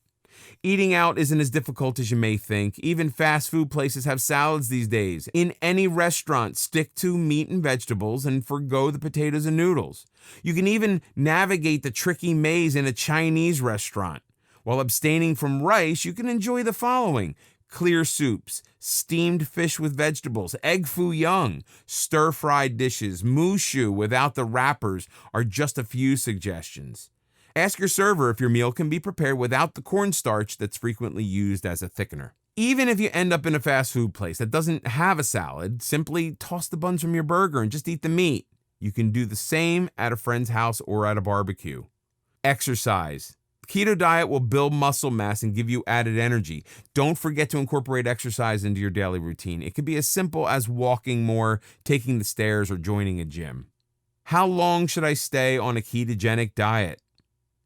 Eating out isn't as difficult as you may think. Even fast food places have salads these days. In any restaurant, stick to meat and vegetables and forgo the potatoes and noodles. You can even navigate the tricky maze in a Chinese restaurant. While abstaining from rice, you can enjoy the following: clear soups, steamed fish with vegetables, egg foo young, stir-fried dishes, mushu without the wrappers are just a few suggestions. Ask your server if your meal can be prepared without the cornstarch that's frequently used as a thickener. Even if you end up in a fast food place that doesn't have a salad, simply toss the buns from your burger and just eat the meat. You can do the same at a friend's house or at a barbecue. Exercise. The keto diet will build muscle mass and give you added energy. Don't forget to incorporate exercise into your daily routine. It could be as simple as walking more, taking the stairs, or joining a gym. How long should I stay on a ketogenic diet?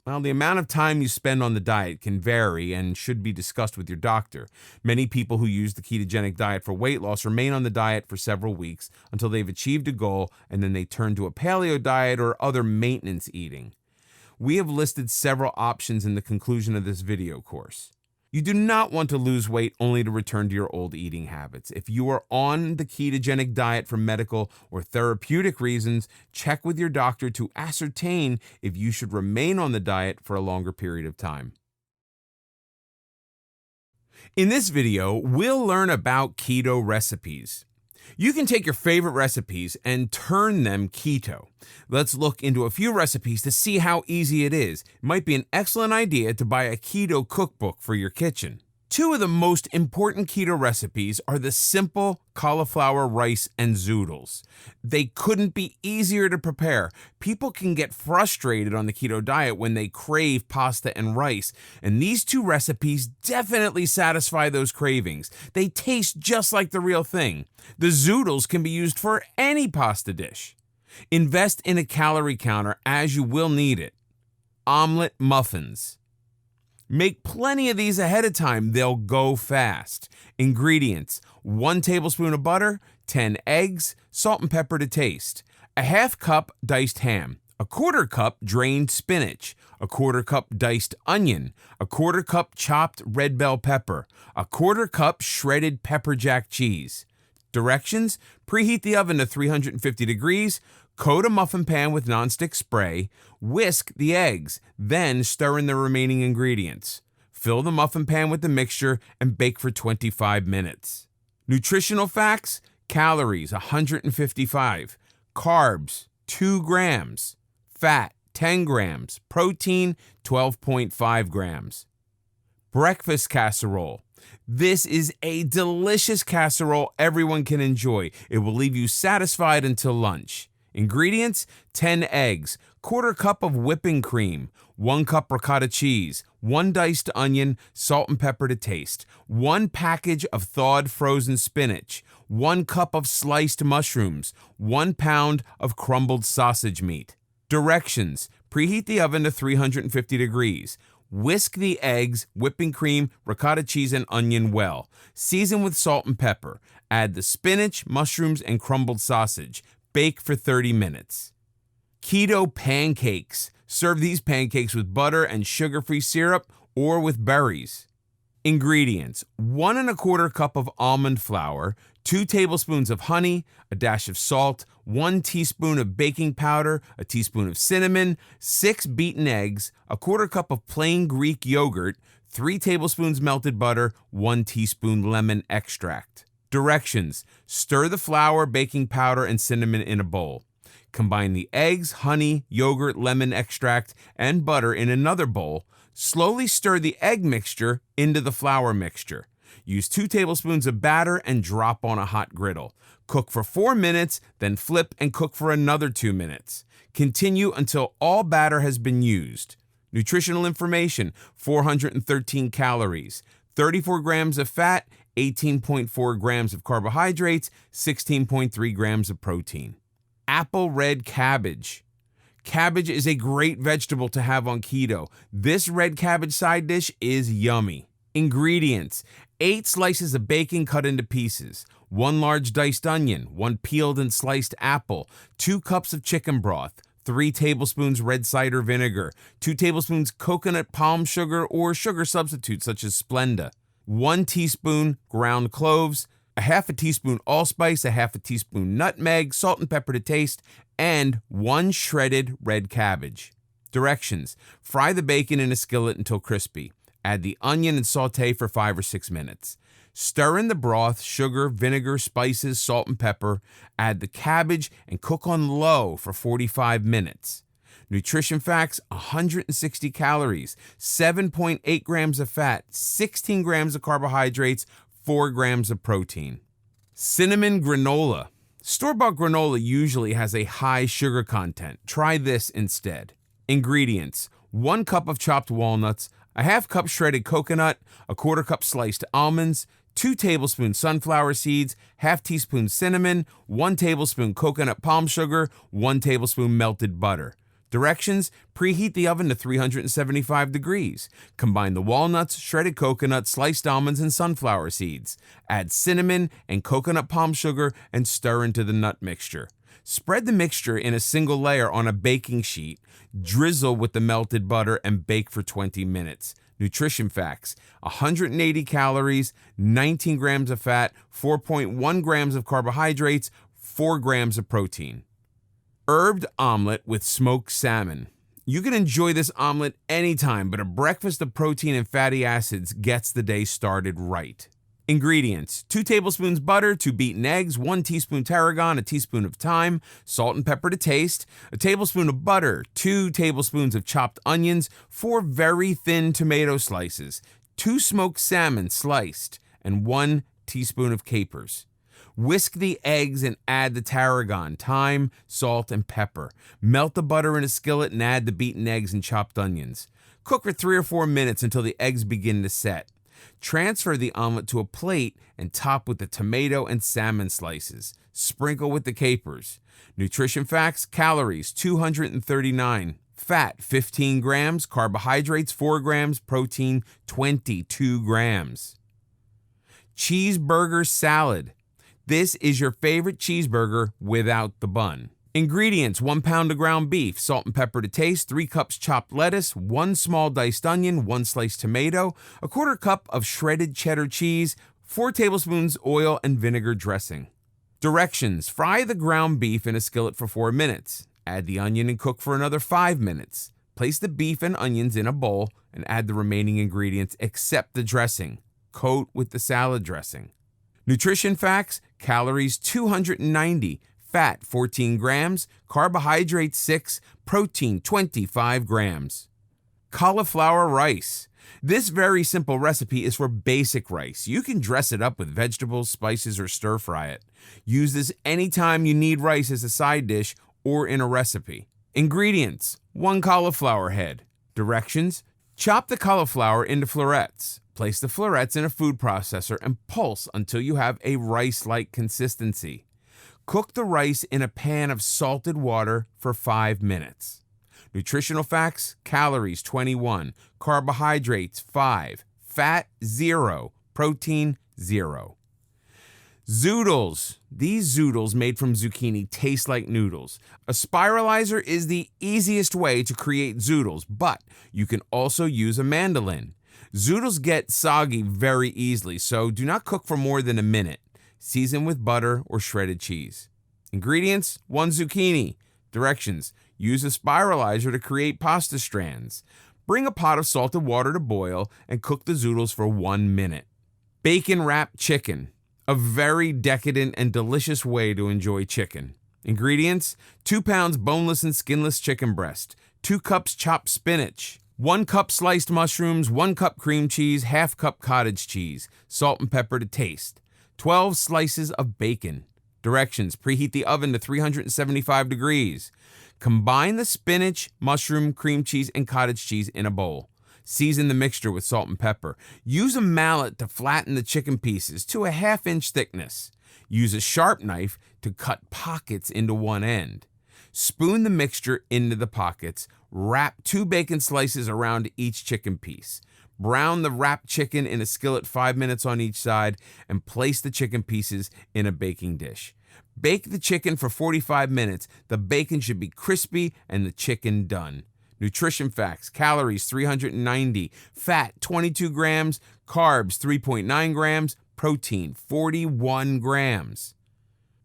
Well, the amount of time you spend on the diet can vary and should be discussed with your doctor. Many people who use the ketogenic diet for weight loss remain on the diet for several weeks until they've achieved a goal, and then they turn to a paleo diet or other maintenance eating. We have listed several options in the conclusion of this video course. You do not want to lose weight only to return to your old eating habits. If you are on the ketogenic diet for medical or therapeutic reasons, check with your doctor to ascertain if you should remain on the diet for a longer period of time. In this video, we'll learn about keto recipes. You can take your favorite recipes and turn them keto. Let's look into a few recipes to see how easy it is. It might be an excellent idea to buy a keto cookbook for your kitchen. Two of the most important keto recipes are the simple cauliflower rice and zoodles. They couldn't be easier to prepare. People can get frustrated on the keto diet when they crave pasta and rice, and these two recipes definitely satisfy those cravings. They taste just like the real thing. The zoodles can be used for any pasta dish. Invest in a calorie counter as you will need it. Omelet muffins. Make plenty of these ahead of time. They'll go fast. Ingredients: 1 tablespoon of butter, 10 eggs, salt and pepper to taste, a half cup diced ham, a quarter cup drained spinach, a quarter cup diced onion, a quarter cup chopped red bell pepper, a quarter cup shredded pepper jack cheese. Directions: preheat the oven to 350 degrees, coat a muffin pan with nonstick spray, whisk the eggs, then stir in the remaining ingredients. Fill the muffin pan with the mixture and bake for 25 minutes. Nutritional facts: calories 155, carbs 2 grams, fat 10 grams, protein 12.5 grams. Breakfast casserole. This is a delicious casserole everyone can enjoy. It will leave you satisfied until lunch. Ingredients: 10 eggs, quarter cup of whipping cream, 1 cup ricotta cheese, 1 diced onion, salt and pepper to taste, 1 package of thawed frozen spinach, 1 cup of sliced mushrooms, 1 pound of crumbled sausage meat. Directions: preheat the oven to 350 degrees. Whisk the eggs, whipping cream, ricotta cheese, and onion well. Season with salt and pepper. Add the spinach, mushrooms, and crumbled sausage. Bake for 30 minutes. Keto pancakes. Serve these pancakes with butter and sugar-free syrup or with berries. Ingredients: 1 1/4 cup of almond flour, 2 tablespoons of honey, a dash of salt, 1 teaspoon of baking powder, a teaspoon of cinnamon, 6 beaten eggs, a quarter cup of plain Greek yogurt, 3 tablespoons melted butter, 1 teaspoon lemon extract. Directions: stir the flour, baking powder, and cinnamon in a bowl. Combine the eggs, honey, yogurt, lemon extract, and butter in another bowl. Slowly stir the egg mixture into the flour mixture. Use 2 tablespoons of batter and drop on a hot griddle. Cook for 4 minutes, then flip and cook for another 2 minutes. Continue until all batter has been used. Nutritional information: 413 calories, 34 grams of fat, 18.4 grams of carbohydrates, 16.3 grams of protein. Apple red cabbage. Cabbage is a great vegetable to have on keto. This red cabbage side dish is yummy. Ingredients: 8 slices of bacon cut into pieces, 1 large diced onion, 1 peeled and sliced apple, 2 cups of chicken broth, 3 tablespoons red cider vinegar, 2 tablespoons coconut palm sugar or sugar substitutes such as Splenda, 1 teaspoon ground cloves, a half a teaspoon allspice, a half a teaspoon nutmeg, salt and pepper to taste, and 1 shredded red cabbage. Directions: fry the bacon in a skillet until crispy. Add the onion and saute for 5 or 6 minutes. Stir in the broth, sugar, vinegar, spices, salt, and pepper. Add the cabbage and cook on low for 45 minutes. Nutrition facts: 160 calories, 7.8 grams of fat, 16 grams of carbohydrates, 4 grams of protein. Cinnamon granola. Store-bought granola usually has a high sugar content. Try this instead. Ingredients: 1 cup of chopped walnuts, a half cup shredded coconut, a quarter cup sliced almonds, 2 tablespoons sunflower seeds, half teaspoon cinnamon, 1 tablespoon coconut palm sugar, 1 tablespoon melted butter. Directions: preheat the oven to 375 degrees. Combine the walnuts, shredded coconut, sliced almonds, and sunflower seeds. Add cinnamon and coconut palm sugar and stir into the nut mixture. Spread the mixture in a single layer on a baking sheet, drizzle with the melted butter, and bake for 20 minutes. Nutrition facts: 180 calories, 19 grams of fat, 4.1 grams of carbohydrates, 4 grams of protein. Herbed omelet with smoked salmon. You can enjoy this omelet anytime, but a breakfast of protein and fatty acids gets the day started right. Ingredients: 2 tablespoons butter, 2 beaten eggs, 1 teaspoon tarragon, a teaspoon of thyme, salt and pepper to taste, a tablespoon of butter, 2 tablespoons of chopped onions, 4 very thin tomato slices, 2 smoked salmon sliced, and 1 teaspoon of capers. Whisk the eggs and add the tarragon, thyme, salt, and pepper. Melt the butter in a skillet and add the beaten eggs and chopped onions. Cook for 3 or 4 minutes until the eggs begin to set. Transfer the omelet to a plate and top with the tomato and salmon slices. Sprinkle with the capers. Nutrition facts: calories 239, fat 15 grams, carbohydrates 4 grams, protein 22 grams. Cheeseburger salad. This is your favorite cheeseburger without the bun. Ingredients: 1 pound of ground beef, salt and pepper to taste, 3 cups chopped lettuce, 1 small diced onion, 1 sliced tomato, a 1/4 cup of shredded cheddar cheese, 4 tablespoons oil and vinegar dressing. Directions: fry the ground beef in a skillet for 4 minutes. Add the onion and cook for another 5 minutes. Place the beef and onions in a bowl and add the remaining ingredients except the dressing. Coat with the salad dressing. Nutrition facts: calories 290, fat 14 grams, carbohydrates 6, protein 25 grams. Cauliflower rice. This very simple recipe is for basic rice. You can dress it up with vegetables, spices, or stir fry it. Use this anytime you need rice as a side dish or in a recipe. Ingredients: 1 cauliflower head. Directions: chop the cauliflower into florets. Place the florets in a food processor and pulse until you have a rice-like consistency. Cook the rice in a pan of salted water for 5 minutes. Nutritional facts: calories 21, carbohydrates 5, fat 0, protein 0. Zoodles. These zoodles made from zucchini taste like noodles. A spiralizer is the easiest way to create zoodles, but you can also use a mandolin. Zoodles get soggy very easily, so do not cook for more than a minute. Season with butter or shredded cheese. Ingredients: 1 zucchini. Directions: use a spiralizer to create pasta strands. Bring a pot of salted water to boil and cook the zoodles for 1 minute. Bacon wrapped chicken. A very decadent and delicious way to enjoy chicken. Ingredients: 2 pounds boneless and skinless chicken breast, 2 cups chopped spinach, 1 cup sliced mushrooms, 1 cup cream cheese, ½ cup cottage cheese, salt and pepper to taste, 12 slices of bacon. Directions: preheat the oven to 375 degrees. Combine the spinach, mushroom, cream cheese, and cottage cheese in a bowl. Season the mixture with salt and pepper. Use a mallet to flatten the chicken pieces to a 1/2 inch thickness. Use a sharp knife to cut pockets into one end. Spoon the mixture into the pockets. Wrap 2 bacon slices around each chicken piece. Brown the wrapped chicken in a skillet 5 minutes on each side and place the chicken pieces in a baking dish. Bake the chicken for 45 minutes. The bacon should be crispy and the chicken done. Nutrition facts: calories 390, fat 22 grams, carbs 3.9 grams, protein 41 grams.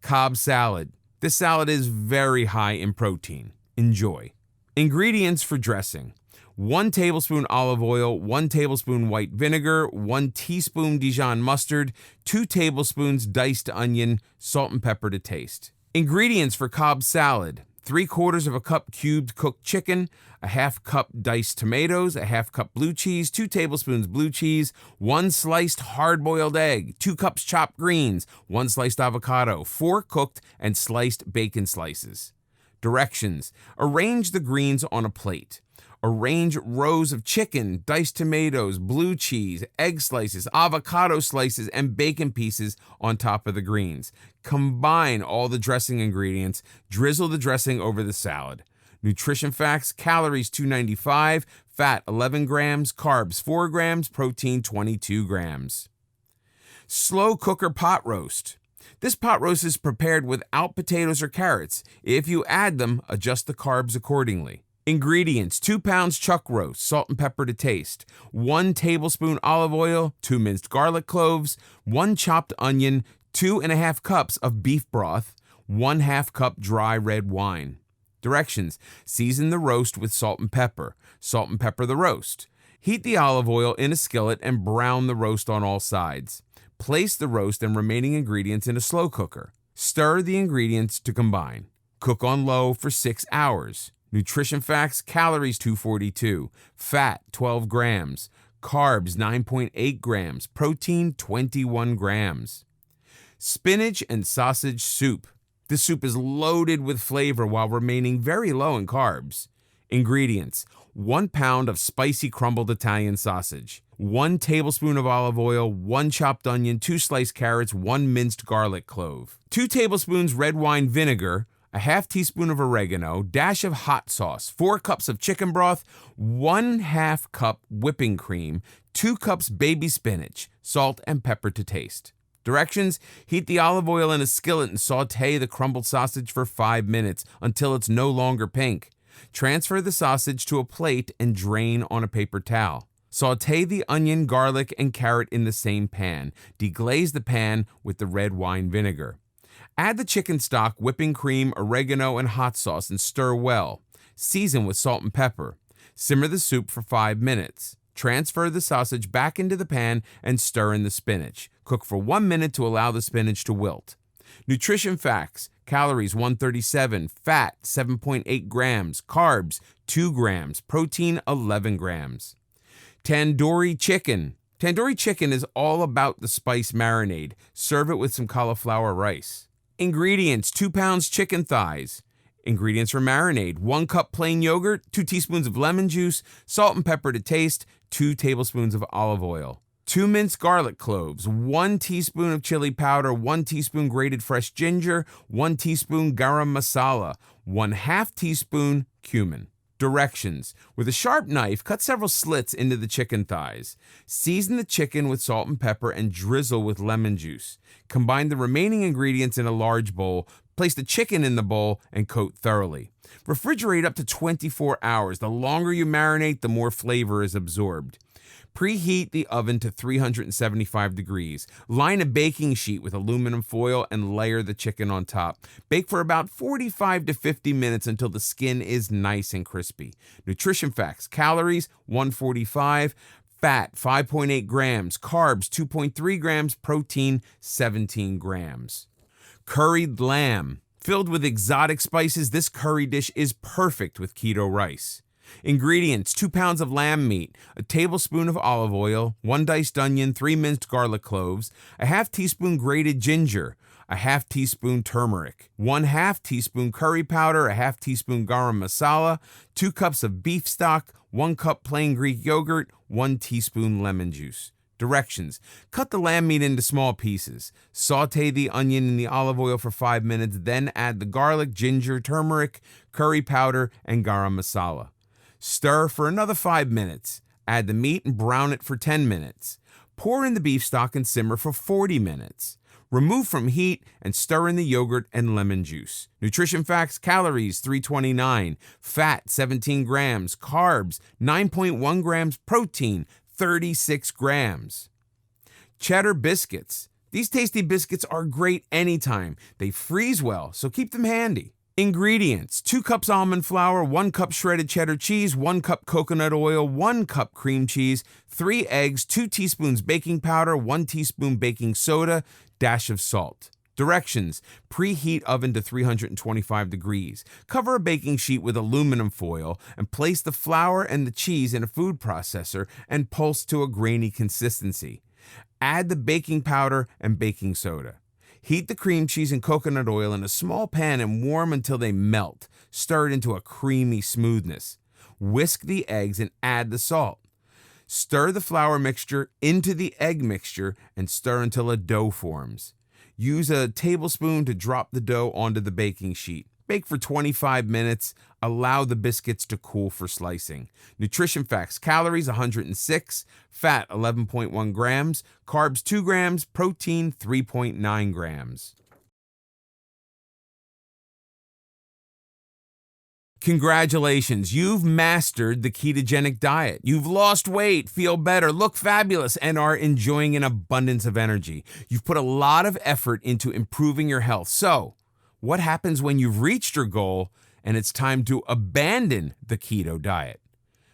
Cobb salad. This salad is very high in protein. Enjoy. Ingredients for dressing: 1 tablespoon olive oil, 1 tablespoon white vinegar, 1 teaspoon Dijon mustard, 2 tablespoons diced onion, salt and pepper to taste. Ingredients for Cobb salad: 3/4 cup cubed cooked chicken, a 1/2 cup diced tomatoes, a 1/2 cup blue cheese, 2 tablespoons blue cheese, 1 sliced hard-boiled egg, 2 cups chopped greens, 1 sliced avocado, 4 cooked and sliced bacon slices. Directions: arrange the greens on a plate. Arrange rows of chicken, diced tomatoes, blue cheese, egg slices, avocado slices, and bacon pieces on top of the greens. Combine all the dressing ingredients. Drizzle the dressing over the salad. Nutrition facts: calories 295, fat 11 grams, carbs 4 grams, protein 22 grams. Slow cooker pot roast. This pot roast is prepared without potatoes or carrots. If you add them, adjust the carbs accordingly. Ingredients: 2 pounds chuck roast, salt and pepper to taste, 1 tablespoon olive oil, 2 minced garlic cloves, 1 chopped onion, 2 1/2 cups of beef broth, 1/2 cup dry red wine. Directions: season the roast with salt and pepper. Salt and pepper the roast. Heat the olive oil in a skillet and brown the roast on all sides. Place the roast and remaining ingredients in a slow cooker. Stir the ingredients to combine. Cook on low for 6 hours. Nutrition facts: calories 242, fat 12 grams, carbs 9.8 grams, protein 21 grams. Spinach and sausage soup. This soup is loaded with flavor while remaining very low in carbs. Ingredients: 1 pound of spicy crumbled Italian sausage, 1 tablespoon of olive oil, 1 chopped onion, 2 sliced carrots, 1 minced garlic clove, 2 tablespoons red wine vinegar, a half teaspoon of oregano, dash of hot sauce, 4 cups of chicken broth, 1/2 cup whipping cream, 2 cups baby spinach, salt and pepper to taste. Directions: heat the olive oil in a skillet and saute the crumbled sausage for 5 minutes until it's no longer pink. Transfer the sausage to a plate and drain on a paper towel. Saute the onion, garlic, and carrot in the same pan. Deglaze the pan with the red wine vinegar. Add the chicken stock, whipping cream, oregano, and hot sauce and stir well. Season with salt and pepper. Simmer the soup for 5 minutes. Transfer the sausage back into the pan and stir in the spinach. Cook for 1 minute to allow the spinach to wilt. Nutrition facts: calories 137, fat 7.8 grams, carbs 2 grams, protein 11 grams. Tandoori chicken. Tandoori chicken is all about the spice marinade. Serve it with some cauliflower rice. Ingredients: 2 pounds chicken thighs. Ingredients for marinade: 1 cup plain yogurt, 2 teaspoons of lemon juice, salt and pepper to taste, 2 tablespoons of olive oil, 2 minced garlic cloves, 1 teaspoon of chili powder, 1 teaspoon grated fresh ginger, 1 teaspoon garam masala, 1/2 teaspoon cumin. Directions: with a sharp knife, cut several slits into the chicken thighs. Season the chicken with salt and pepper and drizzle with lemon juice. Combine the remaining ingredients in a large bowl. Place the chicken in the bowl and coat thoroughly. Refrigerate up to 24 hours. The longer you marinate, the more flavor is absorbed. Preheat the oven to 375 degrees. Line a baking sheet with aluminum foil and layer the chicken on top. Bake for about 45 to 50 minutes until the skin is nice and crispy. Nutrition facts: calories 145, fat 5.8 grams, carbs 2.3 grams, protein 17 grams. Curried lamb. Filled with exotic spices, this curry dish is perfect with keto rice. Ingredients: 2 pounds of lamb meat, a tablespoon of olive oil, 1 diced onion, 3 minced garlic cloves, a half teaspoon grated ginger, a half teaspoon turmeric, 1/2 teaspoon curry powder, a half teaspoon garam masala, 2 cups of beef stock, 1 cup plain Greek yogurt, 1 teaspoon lemon juice. Directions: cut the lamb meat into small pieces. Saute the onion in the olive oil for 5 minutes, then add the garlic, ginger, turmeric, curry powder, and garam masala. Stir for another 5 minutes. Add the meat and brown it for 10 minutes. Pour in the beef stock and simmer for 40 minutes. Remove from heat and stir in the yogurt and lemon juice. Nutrition facts: calories 329, fat 17 grams, carbs 9.1 grams, protein 36 grams. Cheddar biscuits. These tasty biscuits are great anytime. They freeze well, so keep them handy. Ingredients: 2 cups almond flour, 1 cup shredded cheddar cheese, 1 cup coconut oil, 1 cup cream cheese, 3 eggs, 2 teaspoons baking powder, 1 teaspoon baking soda, dash of salt. Directions: preheat oven to 325 degrees. Cover a baking sheet with aluminum foil and place the flour and the cheese in a food processor and pulse to a grainy consistency. Add the baking powder and baking soda. Heat the cream cheese and coconut oil in a small pan and warm until they melt. Stir it into a creamy smoothness. Whisk the eggs and add the salt. Stir the flour mixture into the egg mixture and stir until a dough forms. Use a tablespoon to drop the dough onto the baking sheet. Bake for 25 minutes. Allow the biscuits to cool for slicing. Nutrition facts: calories 106, fat 11.1 grams, carbs 2 grams, protein 3.9 grams. Congratulations, you've mastered the ketogenic diet. You've lost weight, feel better, look fabulous, and are enjoying an abundance of energy. You've put a lot of effort into improving your health. So, what happens when you've reached your goal and it's time to abandon the keto diet.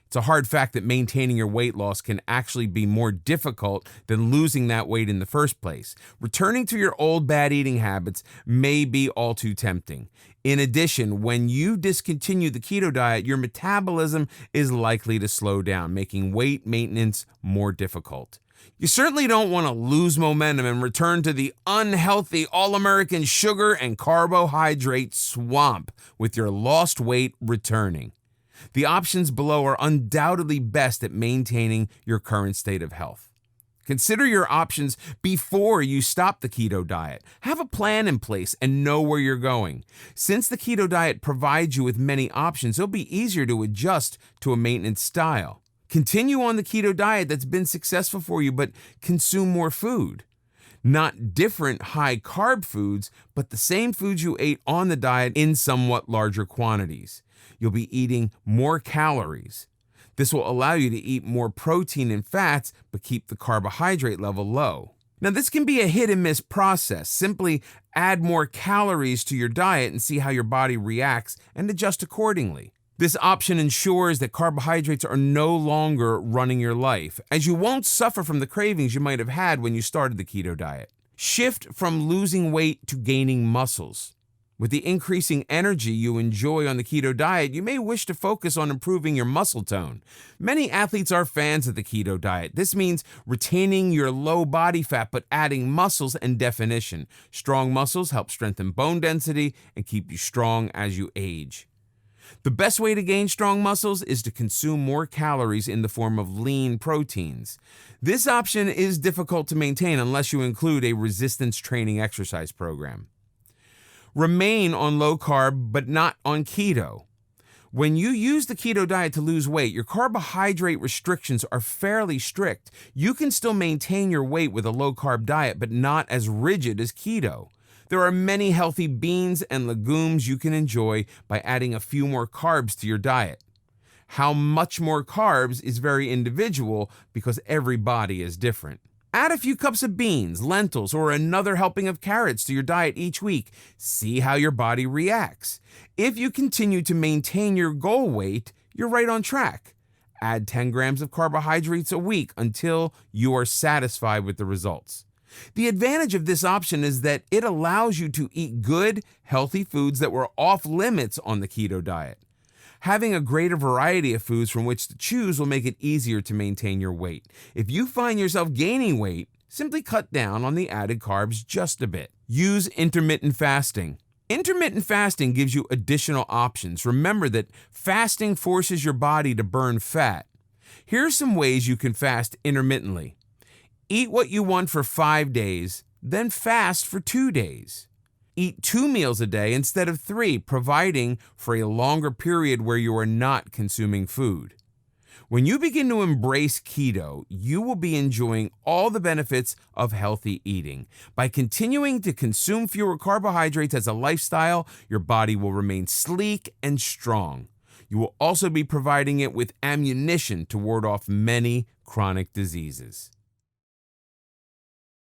It's a hard fact that maintaining your weight loss can actually be more difficult than losing that weight in the first place. Returning to your old bad eating habits may be all too tempting. In addition, when you discontinue the keto diet, your metabolism is likely to slow down, making weight maintenance more difficult. You certainly don't want to lose momentum and return to the unhealthy all-American sugar and carbohydrate swamp with your lost weight returning. The options below are undoubtedly best at maintaining your current state of health. Consider your options before you stop the keto diet. Have a plan in place and know where you're going. Since the keto diet provides you with many options, it'll be easier to adjust to a maintenance style. Continue on the keto diet that's been successful for you, but consume more food. Not different high-carb foods, but the same foods you ate on the diet in somewhat larger quantities. You'll be eating more calories. This will allow you to eat more protein and fats, but keep the carbohydrate level low. Now, this can be a hit-and-miss process. Simply add more calories to your diet and see how your body reacts and adjust accordingly. This option ensures that carbohydrates are no longer running your life, as you won't suffer from the cravings you might have had when you started the keto diet. Shift from losing weight to gaining muscles. With the increasing energy you enjoy on the keto diet, you may wish to focus on improving your muscle tone. Many athletes are fans of the keto diet. This means retaining your low body fat but adding muscles and definition. Strong muscles help strengthen bone density and keep you strong as you age. The best way to gain strong muscles is to consume more calories in the form of lean proteins. This option is difficult to maintain unless you include a resistance training exercise program. Remain on low carb, but not on keto. When you use the keto diet to lose weight, your carbohydrate restrictions are fairly strict. You can still maintain your weight with a low carb diet, but not as rigid as keto. There are many healthy beans and legumes you can enjoy by adding a few more carbs to your diet. How much more carbs is very individual because every body is different. Add a few cups of beans, lentils, or another helping of carrots to your diet each week. See how your body reacts. If you continue to maintain your goal weight, you're right on track. Add 10 grams of carbohydrates a week until you are satisfied with the results. The advantage of this option is that it allows you to eat good, healthy foods that were off limits on the keto diet. Having a greater variety of foods from which to choose will make it easier to maintain your weight. If you find yourself gaining weight, simply cut down on the added carbs just a bit. Use intermittent fasting. Intermittent fasting gives you additional options. Remember that fasting forces your body to burn fat. Here are some ways you can fast intermittently. Eat what you want for 5 days, then fast for 2 days. Eat 2 meals a day instead of 3, providing for a longer period where you are not consuming food. When you begin to embrace keto, you will be enjoying all the benefits of healthy eating. By continuing to consume fewer carbohydrates as a lifestyle, your body will remain sleek and strong. You will also be providing it with ammunition to ward off many chronic diseases.